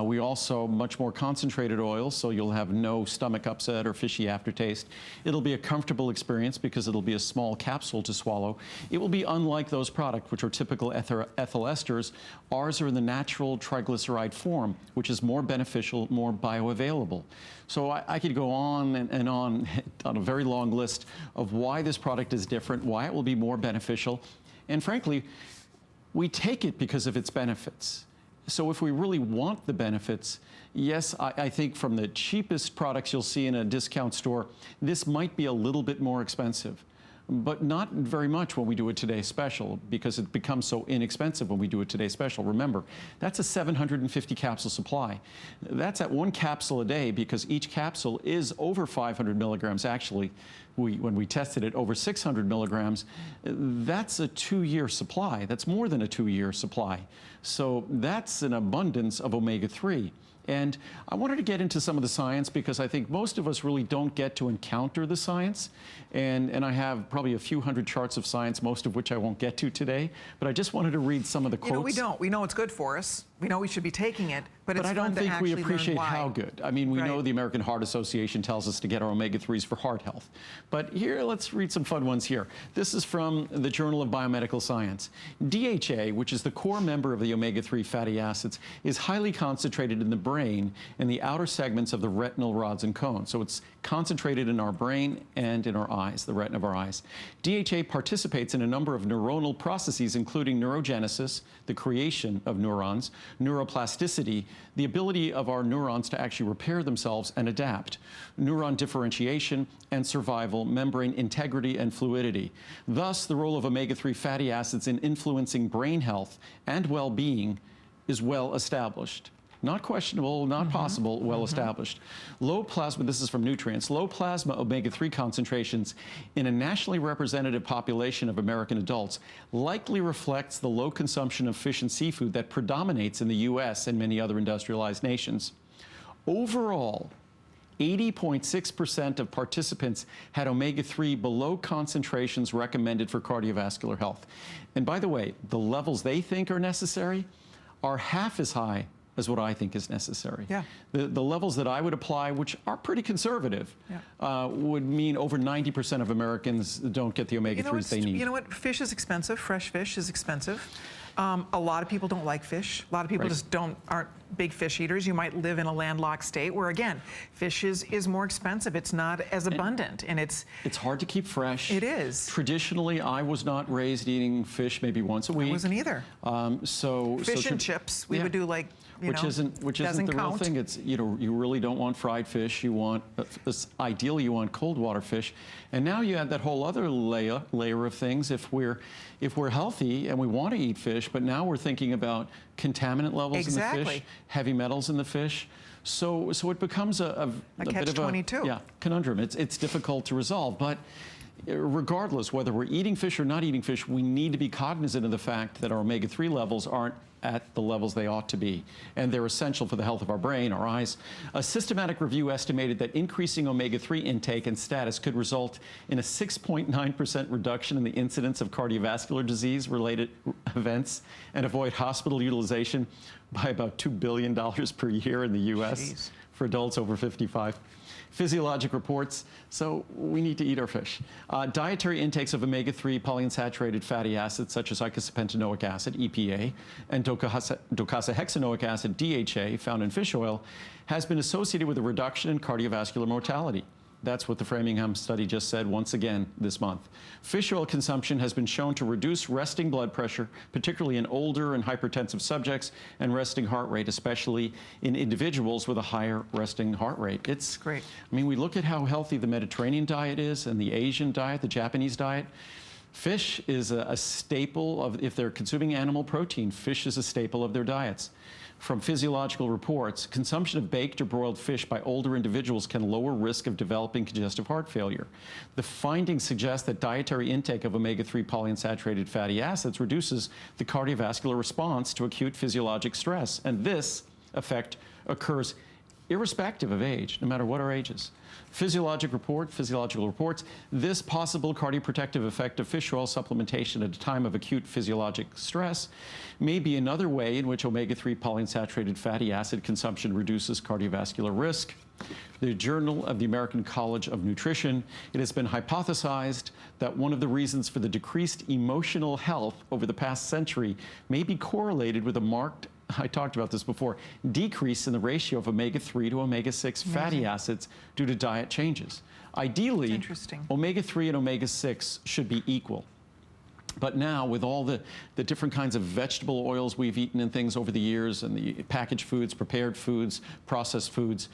We also much more concentrated oils, so you'll have no stomach upset or fishy aftertaste. It'll be a comfortable experience because it'll be a small capsule to swallow. It will be unlike those products, which are typical ethyl esters. Ours are in the natural triglyceride form, which is more beneficial, more bioavailable. So I could go on and on a very long list of why this product is different, why it will be more beneficial, and frankly, we take it because of its benefits. So if we really want the benefits, yes, I think from the cheapest products you'll see in a discount store, this might be a little bit more expensive, but not very much when we do a Today Special, because it becomes so inexpensive when we do a Today Special. Remember, that's a 750 capsule supply. That's at 1 capsule a day, because each capsule is over 500 milligrams. Actually, when we tested it, over 600 milligrams. That's a 2-year supply. That's more than a 2-year supply. So that's an abundance of omega-3. And I wanted to get into some of the science because I think most of us really don't get to encounter the science. And I have probably a few hundred charts of science, most of which I won't get to today. But I just wanted to read some of the quotes. You know, we don't. We know it's good for us. We know we should be taking it, but it's I fun don't to think we actually appreciate learn why. how good. I mean, we know Right. the American Heart Association tells us to get our omega-3s for heart health. But here, let's read some fun ones here. This is from the Journal of Biomedical Science. DHA, which is the core member of the omega-3 fatty acids, is highly concentrated in the brain and the outer segments of the retinal rods and cones. So it's concentrated in our brain and in our eyes, the retina of our eyes. DHA participates in a number of neuronal processes, including neurogenesis, the creation of neurons, neuroplasticity, the ability of our neurons to actually repair themselves and adapt, neuron differentiation and survival, membrane integrity and fluidity. Thus, the role of omega-3 fatty acids in influencing brain health and well-being is well established. Not questionable, not possible, well established. Low plasma, this is from Nutrients, low plasma omega-3 concentrations in a nationally representative population of American adults likely reflects the low consumption of fish and seafood that predominates in the US and many other industrialized nations. Overall, 80.6% of participants had omega-3 below concentrations recommended for cardiovascular health. And by the way, the levels they think are necessary are half as high as what I think is necessary. Yeah. The levels that I would apply, which are pretty conservative, would mean over 90% of Americans don't get the omega-3s they need. You know what? Fish is expensive. Fresh fish is expensive. A lot of people don't like fish. A lot of people just aren't big fish eaters. You might live in a landlocked state where, again, fish is more expensive. It's not as abundant, and it's hard to keep fresh. It is. Traditionally, I was not raised eating fish maybe once a week. I wasn't either. Fish and chips. We would do like. Which isn't the real thing. It's, you know, you really don't want fried fish. You want, ideally, you want cold water fish. And now you add that whole other layer of things. If we're healthy and we want to eat fish, but now we're thinking about contaminant levels in the fish, heavy metals in the fish. So it becomes a bit of a conundrum. It's difficult to resolve, but. Regardless, whether we're eating fish or not eating fish, we need to be cognizant of the fact that our omega-3 levels aren't at the levels they ought to be, and they're essential for the health of our brain, our eyes. A systematic review estimated that increasing omega-3 intake and status could result in a 6.9% reduction in the incidence of cardiovascular disease-related events and avoid hospital utilization by about $2 billion per year in the U.S. for adults over 55. Physiologic reports, so we need to eat our fish. Dietary intakes of omega-3 polyunsaturated fatty acids such as eicosapentaenoic acid, EPA, and docosahexaenoic acid, DHA, found in fish oil, has been associated with a reduction in cardiovascular mortality. That's what the Framingham study just said once again this month. Fish oil consumption has been shown to reduce resting blood pressure, particularly in older and hypertensive subjects, and resting heart rate, especially in individuals with a higher resting heart rate. It's great. I mean, we look at how healthy the Mediterranean diet is and the Asian diet, the Japanese diet. Fish is a staple of, if they're consuming animal protein, fish is a staple of their diets. From physiological reports, consumption of baked or broiled fish by older individuals can lower risk of developing congestive heart failure. The findings suggest that dietary intake of omega-3 polyunsaturated fatty acids reduces the cardiovascular response to acute physiologic stress, and this effect occurs irrespective of age, no matter what our age is. Physiological reports, this possible cardioprotective effect of fish oil supplementation at a time of acute physiologic stress may be another way in which omega-3 polyunsaturated fatty acid consumption reduces cardiovascular risk. The Journal of the American College of Nutrition, it has been hypothesized that one of the reasons for the decreased emotional health over the past century may be correlated with a marked, I talked about this before, decrease in the ratio of omega-3 to omega-6 fatty acids due to diet changes. Ideally, omega-3 and omega-6 should be equal. But now, with all the different kinds of vegetable oils we've eaten and things over the years, and the packaged foods, prepared foods, processed foods,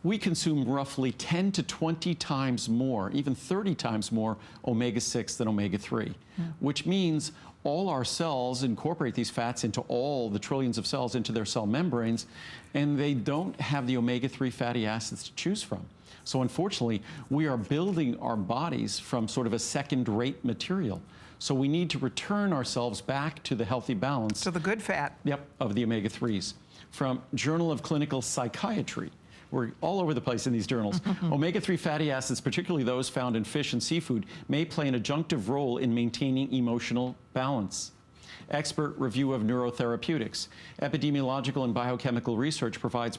we consume roughly 10 to 20 times more, even 30 times more omega-6 than omega-3, which means all our cells incorporate these fats into all the trillions of cells into their cell membranes, and they don't have the omega-3 fatty acids to choose from. So unfortunately, we are building our bodies from sort of a second-rate material. So we need to return ourselves back to the healthy balance. So the good fat. Yep, of the omega-3s. From Journal of Clinical Psychiatry. We're all over the place in these journals. Omega-3 fatty acids, particularly those found in fish and seafood, may play an adjunctive role in maintaining emotional balance. expert review of neurotherapeutics. Epidemiological and biochemical research provides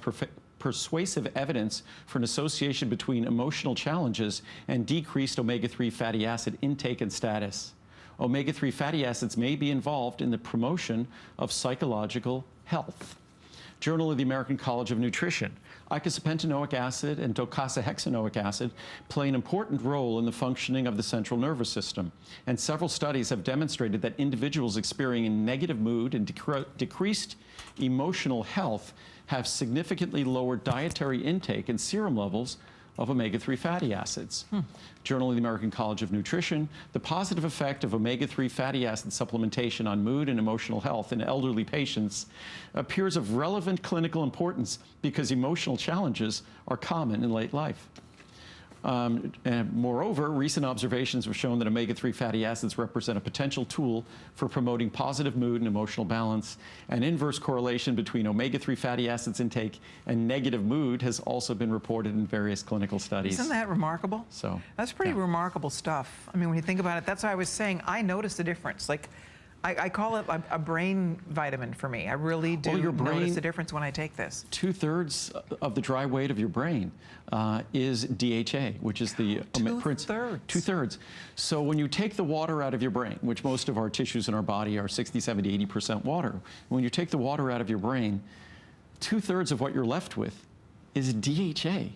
persuasive evidence for an association between emotional challenges and decreased omega-3 fatty acid intake and status. Omega-3 fatty acids may be involved in the promotion of psychological health. Journal of the American College of Nutrition. Icosapentaenoic acid and docosahexaenoic acid play an important role in the functioning of the central nervous system, and several studies have demonstrated that individuals experiencing negative mood and decreased emotional health have significantly lower dietary intake and serum levels of omega-3 fatty acids. Journal of the American College of Nutrition, the positive effect of omega-3 fatty acid supplementation on mood and emotional health in elderly patients appears of relevant clinical importance because emotional challenges are common in late life. And moreover, recent observations have shown that omega-3 fatty acids represent a potential tool for promoting positive mood and emotional balance. An inverse correlation between omega-3 fatty acids intake and negative mood has also been reported in various clinical studies. Isn't that remarkable? So that's pretty remarkable stuff. I mean, when you think about it, that's why I was saying I noticed a difference. Like, I call it a brain vitamin for me. I really do notice the difference when I take this. 2/3 of the dry weight of your brain is DHA, which is the 2/3. 2/3. So when you take the water out of your brain, which most of our tissues in our body are 60, 70, 80% water, when you take the water out of your brain, 2/3 of what you're left with is DHA.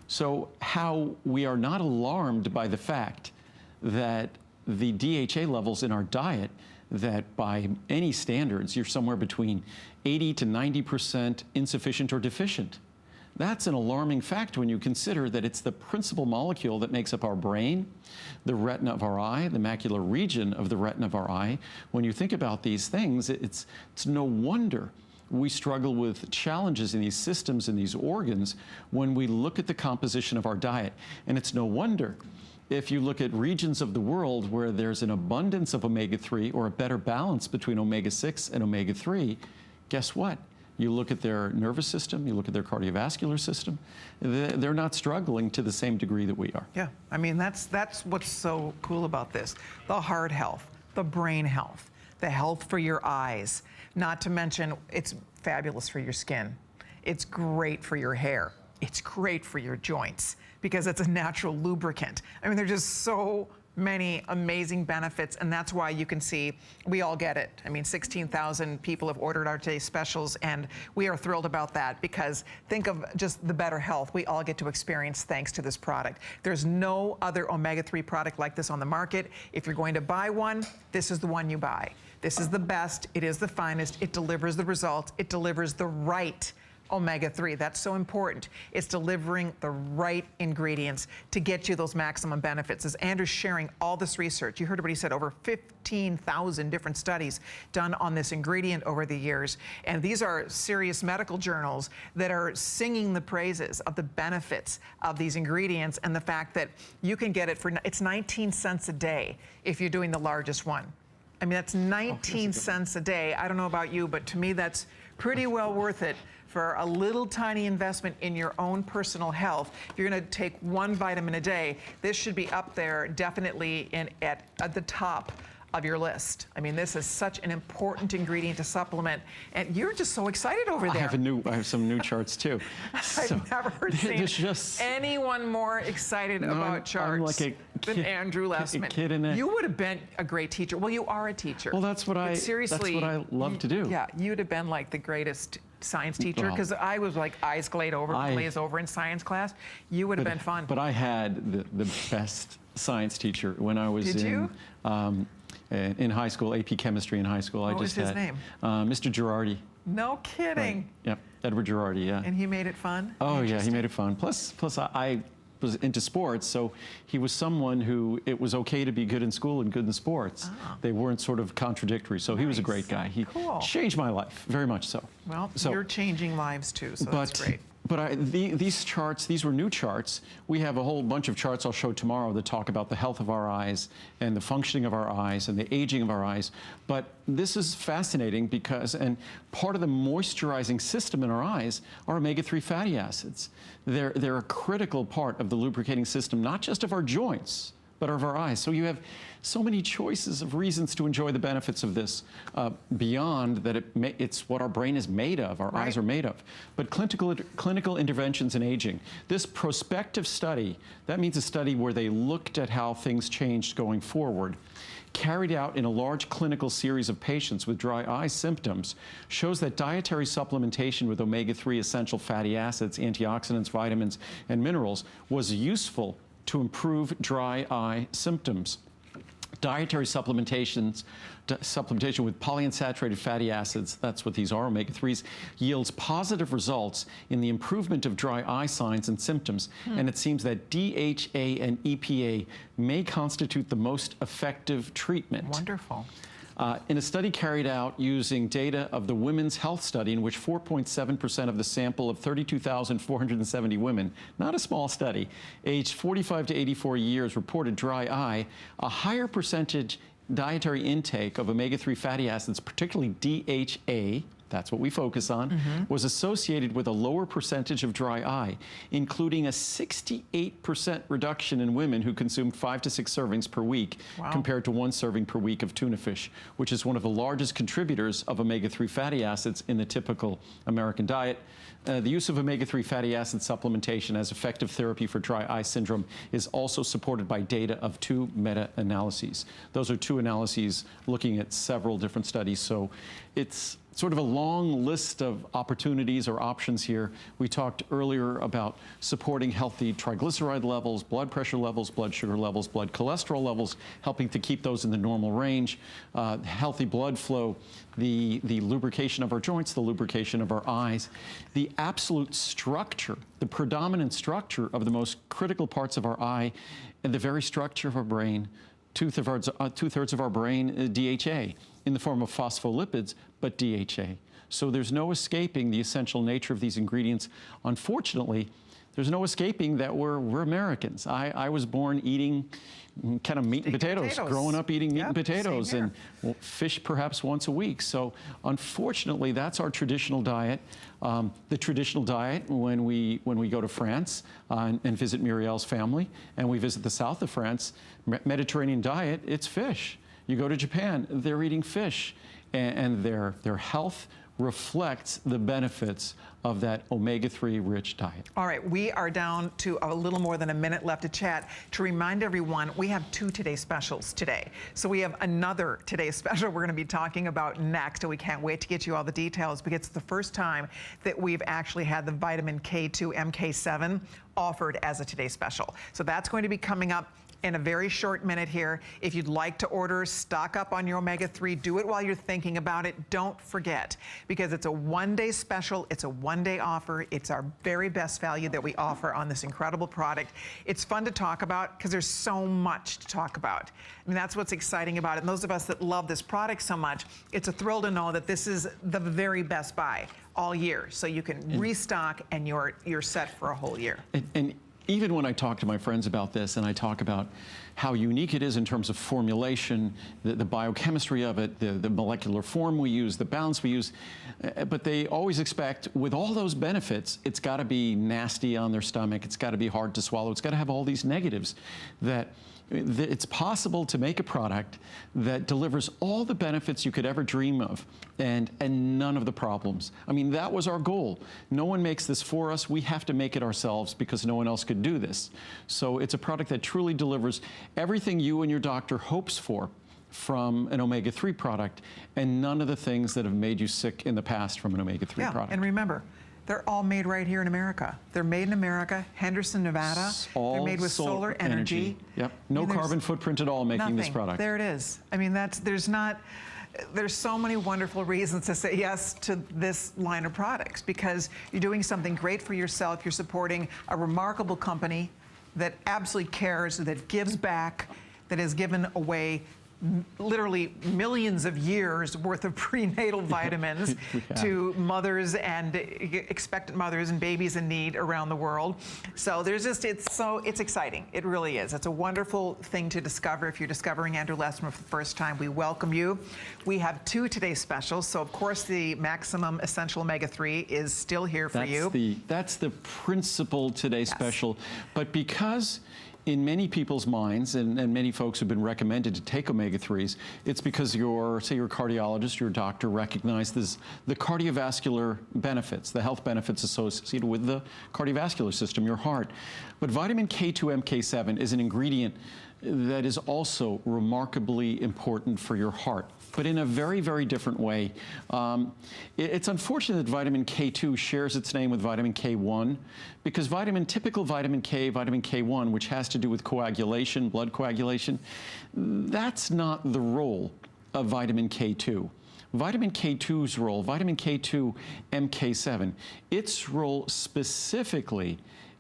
So how we are not alarmed by the fact that the DHA levels in our diet, that by any standards, you're somewhere between 80 to 90% insufficient or deficient. That's an alarming fact when you consider that it's the principal molecule that makes up our brain, the retina of our eye, the macular region of the retina of our eye. When you think about these things, it's no wonder we struggle with challenges in these systems and these organs when we look at the composition of our diet. And it's no wonder if you look at regions of the world where there's an abundance of omega-3 or a better balance between omega-6 and omega-3, guess what? You look at their nervous system, you look at their cardiovascular system, they're not struggling to the same degree that we are. Yeah, I mean, that's what's so cool about this. The heart health, the brain health, the health for your eyes, not to mention it's fabulous for your skin. It's great for your hair. It's great for your joints because it's a natural lubricant. I mean, there's just so many amazing benefits, and that's why you can see we all get it. I mean, 16,000 people have ordered our today's specials, and we are thrilled about that because think of just the better health we all get to experience thanks to this product. There's no other omega-3 product like this on the market. If you're going to buy one, this is the one you buy. This is the best, it is the finest, it delivers the results, it delivers the right omega-3. That's so important. It's delivering the right ingredients to get you those maximum benefits. As Andrew's sharing all this research, you heard what he said, over 15,000 different studies done on this ingredient over the years. And these are serious medical journals that are singing the praises of the benefits of these ingredients and the fact that you can get it for, it's 19 cents a day if you're doing the largest one. I mean, that's 19 cents a day. I don't know about you, but to me, that's pretty well worth it for a little tiny investment in your own personal health. If you're gonna take one vitamin a day, this should be up there definitely at the top of your list. I mean, this is such an important ingredient to supplement, and you're just so excited over there. I have some new charts too. I've never seen anyone more excited about charts than Andrew Lessman. You would have been a great teacher. Well, you are a teacher. Well, that's what I love to do. Yeah, you'd have been like the greatest science teacher, because I was like eyes glazed over in science class. You would have been fun. But I had the best science teacher when I was in high school, AP chemistry in high school. What was his name? Mr. Girardi. No kidding. Right. Yep, Edward Girardi, yeah. And he made it fun? Oh, yeah, he made it fun. Plus I was into sports, so he was someone who it was okay to be good in school and good in sports. Oh. They weren't sort of contradictory, so he was a great guy. He changed my life, very much so. Well, you're changing lives too, so that's great. But these charts, these were new charts. We have a whole bunch of charts I'll show tomorrow that talk about the health of our eyes and the functioning of our eyes and the aging of our eyes. But this is fascinating because, and part of the moisturizing system in our eyes are omega-3 fatty acids. They're a critical part of the lubricating system, not just of our joints, but of our eyes. So you have so many choices of reasons to enjoy the benefits of this, beyond that it's what our brain is made of, our eyes are made of. But clinical interventions in aging. This prospective study, that means a study where they looked at how things changed going forward, carried out in a large clinical series of patients with dry eye symptoms, shows that dietary supplementation with omega-3 essential fatty acids, antioxidants, vitamins, and minerals was useful to improve dry eye symptoms. Dietary supplementation with polyunsaturated fatty acids, that's what these are, omega-3s, yields positive results in the improvement of dry eye signs and symptoms. And it seems that DHA and EPA may constitute the most effective treatment. Wonderful. In a study carried out using data of the Women's Health Study, in which 4.7% of the sample of 32,470 women, not a small study, aged 45 to 84 years reported dry eye, a higher percentage dietary intake of omega-3 fatty acids, particularly DHA, that's what we focus on, was associated with a lower percentage of dry eye, including a 68% reduction in women who consumed 5 to 6 servings per week, compared to 1 serving per week of tuna fish, which is one of the largest contributors of omega-3 fatty acids in the typical American diet. The use of omega-3 fatty acid supplementation as effective therapy for dry eye syndrome is also supported by data of 2 meta-analyses. Those are 2 analyses looking at several different studies, so it's sort of a long list of opportunities or options here. We talked earlier about supporting healthy triglyceride levels, blood pressure levels, blood sugar levels, blood cholesterol levels, helping to keep those in the normal range, healthy blood flow, the lubrication of our joints, the lubrication of our eyes, the absolute structure, the predominant structure of the most critical parts of our eye, and the very structure of our brain, two-thirds of our brain, DHA, in the form of phospholipids, but DHA. So there's no escaping the essential nature of these ingredients. Unfortunately, there's no escaping that we're Americans. I was born eating kind of meat and potatoes, growing up eating meat and potatoes, and fish perhaps once a week. So unfortunately, that's our traditional diet. The traditional diet when we go to France and visit Muriel's family, and we visit the south of France, Mediterranean diet, it's fish. You go to Japan, they're eating fish, and their health reflects the benefits of that omega-3 rich diet. All right, we are down to a little more than a minute left to chat. To remind everyone, we have 2 Today Specials today. So we have another Today Special we're gonna be talking about next, and we can't wait to get you all the details, because it's the first time that we've actually had the vitamin K2 MK7 offered as a Today Special. So that's going to be coming up in a very short minute here. If you'd like to order, stock up on your omega-3, do it while you're thinking about it. Don't forget, because it's a one-day special, it's a one-day offer, it's our very best value that we offer on this incredible product. It's fun to talk about because there's so much to talk about. I mean, that's what's exciting about it. And those of us that love this product so much, it's a thrill to know that this is the very best buy all year. So you can restock and you're set for a whole year. And even when I talk to my friends about this, and I talk about how unique it is in terms of formulation, the biochemistry of it, the molecular form we use, the balance we use, but they always expect, with all those benefits, it's got to be nasty on their stomach, it's got to be hard to swallow, it's got to have all these negatives. That it's possible to make a product that delivers all the benefits you could ever dream of, and none of the problems. I mean, that was our goal. No one makes this for us. We have to make it ourselves because no one else could do this. So it's a product that truly delivers everything you and your doctor hopes for from an omega-3 product, and none of the things that have made you sick in the past from an omega-3 product. And remember, they're all made right here in America. They're made in America, Henderson, Nevada. They're made with solar energy. Yep, no carbon footprint at all making this product. There it is. I mean, there's so many wonderful reasons to say yes to this line of products, because you're doing something great for yourself. You're supporting a remarkable company that absolutely cares, that gives back, that has given away literally millions of years worth of prenatal vitamins to mothers and expectant mothers and babies in need around the world. So there's just, it's exciting. It really is. It's a wonderful thing to discover. If you're discovering Andrew Lessman for the first time, we welcome you. We have 2 Today Specials. So of course the Maximum Essential Omega-3 is still here for you. That's the principal Today Special. But because in many people's minds, and many folks who've been recommended to take omega-3s, it's because say your cardiologist, your doctor recognizes the cardiovascular benefits, the health benefits associated with the cardiovascular system, your heart. But vitamin K2 MK7 is an ingredient that is also remarkably important for your heart, but in a very, very different way. It's unfortunate that vitamin K2 shares its name with vitamin K1, because typical vitamin K, vitamin K1, which has to do with coagulation, blood coagulation, that's not the role of vitamin K2. Vitamin K2's role, vitamin K2 MK7, its role specifically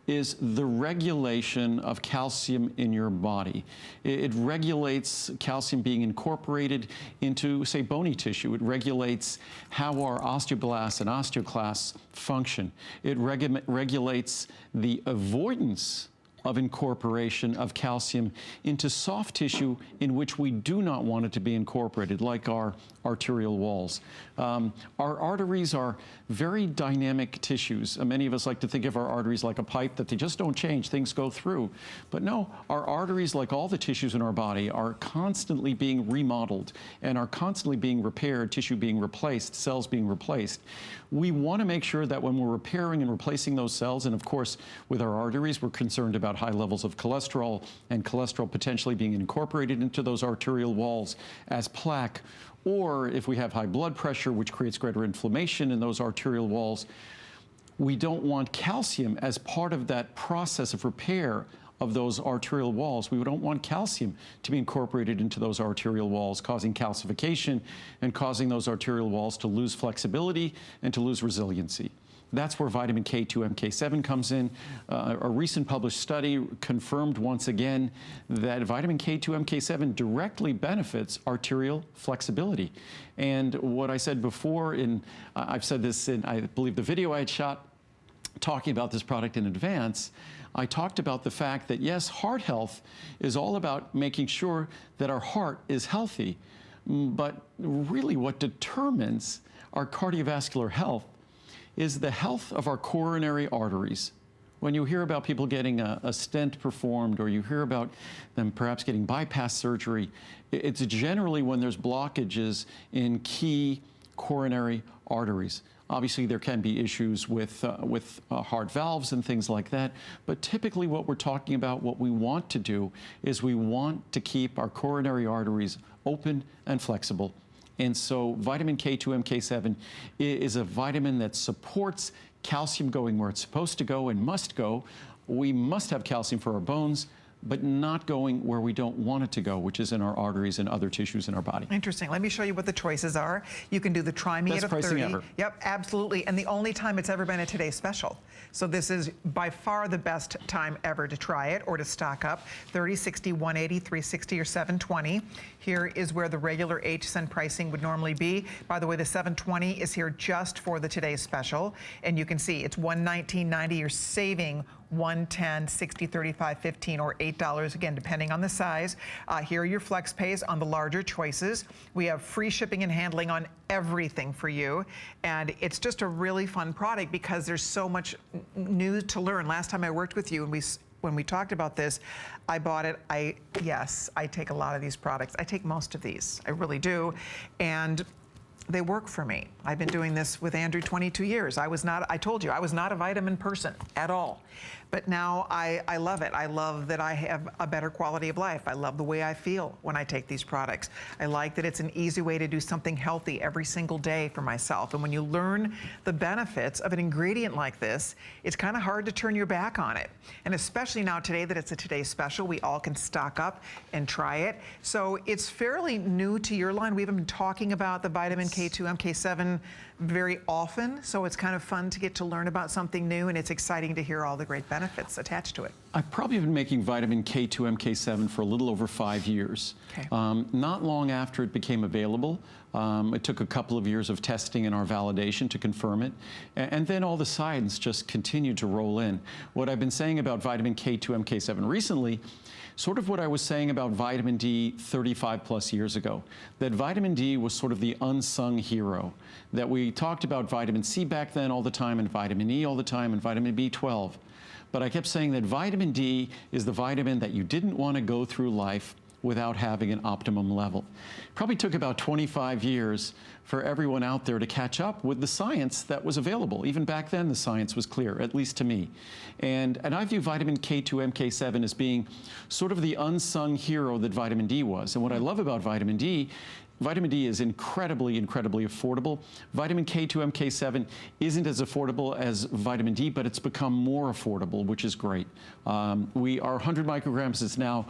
is the regulation of calcium in your body. It regulates calcium being incorporated into, say, bony tissue. It regulates how our osteoblasts and osteoclasts function. It regulates the avoidance of incorporation of calcium into soft tissue in which we do not want it to be incorporated, like our arterial walls. Our arteries are very dynamic tissues. Many of us like to think of our arteries like a pipe that they just don't change, things go through. But no, our arteries, like all the tissues in our body, are constantly being remodeled and are constantly being repaired, tissue being replaced, cells being replaced. We want to make sure that when we're repairing and replacing those cells, and of course with our arteries, we're concerned about high levels of cholesterol and cholesterol potentially being incorporated into those arterial walls as plaque, or if we have high blood pressure, which creates greater inflammation in those arterial walls. We don't want calcium as part of that process of repair of those arterial walls. We don't want calcium to be incorporated into those arterial walls, causing calcification and causing those arterial walls to lose flexibility and to lose resiliency. That's where vitamin K2 MK7 comes in. A recent published study confirmed once again that vitamin K2 MK7 directly benefits arterial flexibility. And what I said before, I've said this in, I believe, the video I had shot talking about this product in advance, I talked about the fact that, yes, heart health is all about making sure that our heart is healthy, but really what determines our cardiovascular health is the health of our coronary arteries. When you hear about people getting a stent performed, or you hear about them perhaps getting bypass surgery, it's generally when there's blockages in key coronary arteries. Obviously, there can be issues with heart valves and things like that, but typically what we're talking about, what we want to do is we want to keep our coronary arteries open and flexible. And so vitamin K2 MK7 is a vitamin that supports calcium going where it's supposed to go and must go. We must have calcium for our bones, but not going where we don't want it to go, which is in our arteries and other tissues in our body. Interesting. Let me show you what the choices are. You can do the Try Me at a 30. Best pricing ever. Yep, absolutely. And the only time it's ever been a Today's Special. So this is by far the best time ever to try it or to stock up. 30, 60, 180, 360, or 720. Here is where the regular HSN pricing would normally be. By the way, the 720 is here just for the Today's Special. And you can see it's $119.90. You're saving $110, $60, $35, $15, or $8, again, depending on the size. Here are your flex pays on the larger choices. We have free shipping and handling on everything for you. And it's just a really fun product because there's so much new to learn. Last time I worked with you and when we talked about this, I bought it. Yes, I take a lot of these products. I take most of these, I really do. And they work for me. I've been doing this with Andrew 22 years. I told you, I was not a vitamin person at all. But now I love it. I love that I have a better quality of life. I love the way I feel when I take these products. I like that it's an easy way to do something healthy every single day for myself. And when you learn the benefits of an ingredient like this, it's kind of hard to turn your back on it. And especially now today that it's a Today's Special, we all can stock up and try it. So it's fairly new to your line. We haven't been talking about the vitamin K2 MK7 very often, so it's kind of fun to get to learn about something new, and it's exciting to hear all the great benefits attached to it. I've probably been making vitamin K2 MK7 for a little over 5 years. Okay. Not long after it became available, it took a couple of years of testing and our validation to confirm it, and then all the science just continued to roll in. What I've been saying about vitamin K2 MK7 recently, sort of what I was saying about vitamin D 35 plus years ago, that vitamin D was sort of the unsung hero, that we talked about vitamin C back then all the time, and vitamin E all the time, and vitamin B12. but I kept saying that vitamin D is the vitamin that you didn't want to go through life without having an optimum level. Probably took about 25 years for everyone out there to catch up with the science that was available. Even back then, the science was clear, at least to me. And I view vitamin K2, MK7 as being sort of the unsung hero that vitamin D was. And what I love about vitamin D is incredibly, incredibly affordable. Vitamin K2, MK7 isn't as affordable as vitamin D, but it's become more affordable, which is great. Our 100 micrograms is now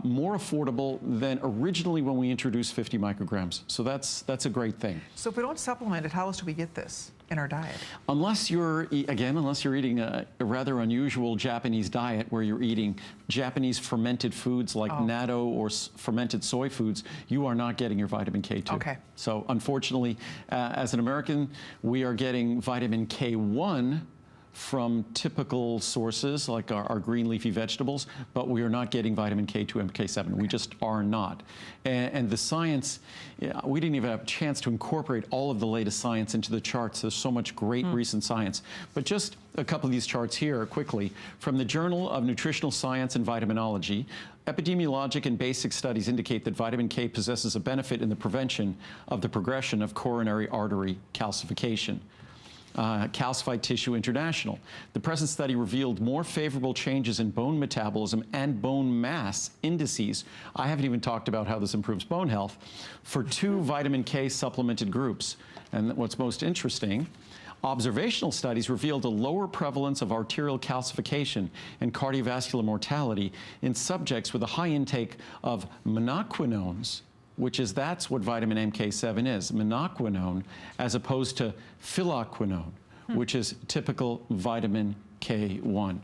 more affordable than originally when we introduced 50 micrograms. So that's a great thing. So if we don't supplement it, how else do we get this in our diet? Unless you're eating a rather unusual Japanese diet where you're eating Japanese fermented foods like natto or fermented soy foods, you are not getting your vitamin K2. Okay. So unfortunately, as an American, we are getting vitamin K1 from typical sources like our green leafy vegetables, but we are not getting vitamin K2, MK7. We just are not. And the science, we didn't even have a chance to incorporate all of the latest science into the charts. There's so much great recent science. But just a couple of these charts here quickly. From the Journal of Nutritional Science and Vitaminology, epidemiologic and basic studies indicate that vitamin K possesses a benefit in the prevention of the progression of coronary artery calcification. Calcified Tissue International. The present study revealed more favorable changes in bone metabolism and bone mass indices. I haven't even talked about how this improves bone health for 2 vitamin K supplemented groups. And what's most interesting, observational studies revealed a lower prevalence of arterial calcification and cardiovascular mortality in subjects with a high intake of monoquinones, that's what vitamin MK7 is, monoquinone, as opposed to phylloquinone, which is typical vitamin K1.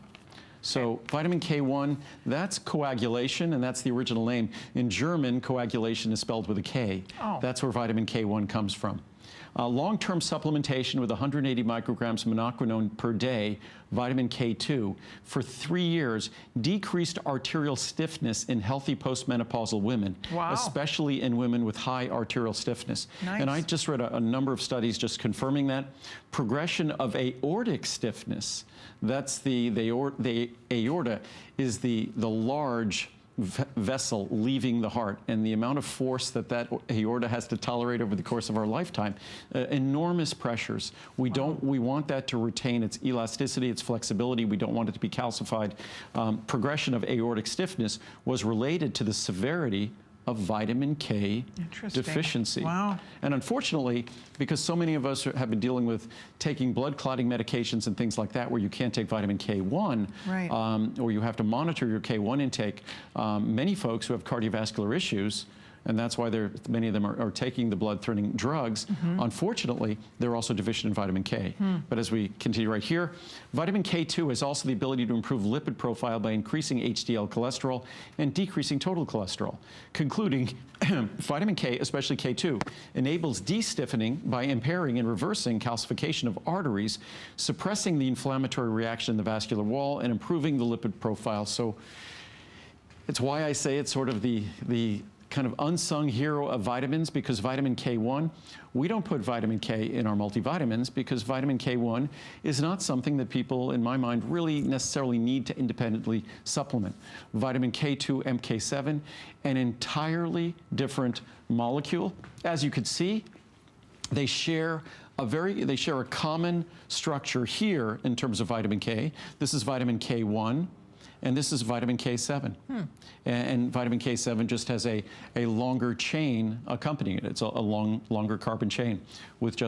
So vitamin K1, that's coagulation, and that's the original name. In German, coagulation is spelled with a K. That's where vitamin K1 comes from. Long-term supplementation with 180 micrograms monoquinone per day, vitamin K2, for 3 years decreased arterial stiffness in healthy postmenopausal women, especially in women with high arterial stiffness. Nice. And I just read a number of studies just confirming that. Progression of aortic stiffness, that's the aorta is the large vessel leaving the heart, and the amount of force that aorta has to tolerate over the course of our lifetime, enormous pressures. We want that to retain its elasticity, its flexibility. We don't want it to be calcified. Progression of aortic stiffness was related to the severity of vitamin K deficiency. Wow. And unfortunately, because so many of us have been dealing with taking blood clotting medications and things like that where you can't take vitamin K1, or you have to monitor your K1 intake, many folks who have cardiovascular issues, and that's why many of them are taking the blood-thinning drugs. Unfortunately, they're also deficient in vitamin K. But as we continue right here, vitamin K2 has also the ability to improve lipid profile by increasing HDL cholesterol and decreasing total cholesterol. Concluding, vitamin K, especially K2, enables de-stiffening by impairing and reversing calcification of arteries, suppressing the inflammatory reaction in the vascular wall, and improving the lipid profile. So it's why I say it's sort of the kind of unsung hero of vitamins, because vitamin K1, we don't put vitamin K in our multivitamins because vitamin K1 is not something that people, in my mind, really necessarily need to independently supplement. Vitamin K2, MK7, an entirely different molecule. As you could see, they share a common structure here in terms of vitamin K. This is vitamin K1. And this is vitamin K7. And vitamin K7 just has a longer chain accompanying it. It's a longer carbon chain with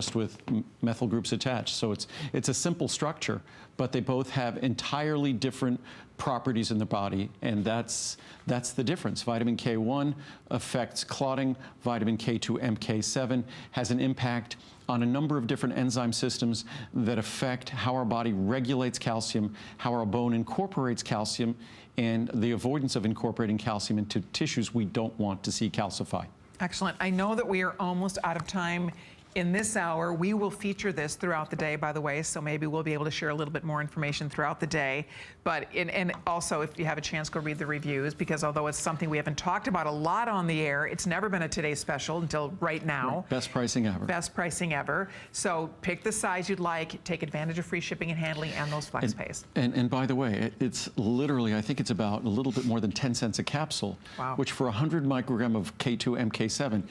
methyl groups attached. So it's a simple structure, but they both have entirely different properties in the body, and that's the difference. Vitamin K1 affects clotting. Vitamin K2, MK7 has an impact on a number of different enzyme systems that affect how our body regulates calcium, how our bone incorporates calcium, and the avoidance of incorporating calcium into tissues we don't want to see calcify. Excellent. I know that we are almost out of time. In this hour, we will feature this throughout the day, by the way, so maybe we'll be able to share a little bit more information throughout the day. But, and also, if you have a chance, go read the reviews, because although it's something we haven't talked about a lot on the air, it's never been a Today Special until right now. Best pricing ever. Best pricing ever. So pick the size you'd like, take advantage of free shipping and handling and those flex pays. And by the way, it's literally, I think it's about a little bit more than 10 cents a capsule, Wow. which for 100 microgram of K2 MK7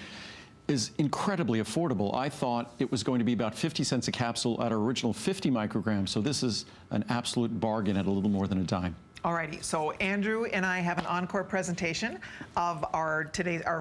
is incredibly affordable. I thought it was going to be about 50 cents a capsule at our original 50 micrograms, so this is an absolute bargain at a little more than a dime. Alrighty, so Andrew and I have an encore presentation of our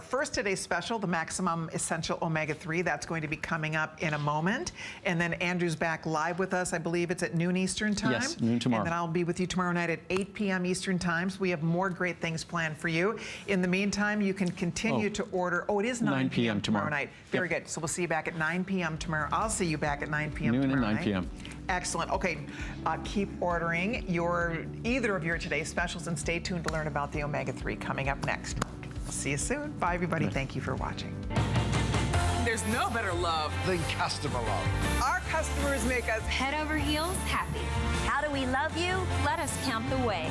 first today's special, the Maximum Essential Omega-3. That's going to be coming up in a moment. And then Andrew's back live with us. I believe it's at noon Eastern time. Yes, noon tomorrow. And then I'll be with you tomorrow night at 8 p.m. Eastern time. So we have more great things planned for you. In the meantime, you can continue to order. Oh, it is 9 p.m. tomorrow night. Very good. So we'll see you back at 9 p.m. tomorrow. I'll see you back at 9 p.m. Noon tomorrow and 9 night. p.m. Excellent. Okay, keep ordering either of your today's specials, and stay tuned to learn about the omega-3 coming up next. See you soon. Bye, everybody. Bye. Thank you for watching. There's no better love than customer love. Our customers make us head over heels happy. How do we love you? Let us count the ways.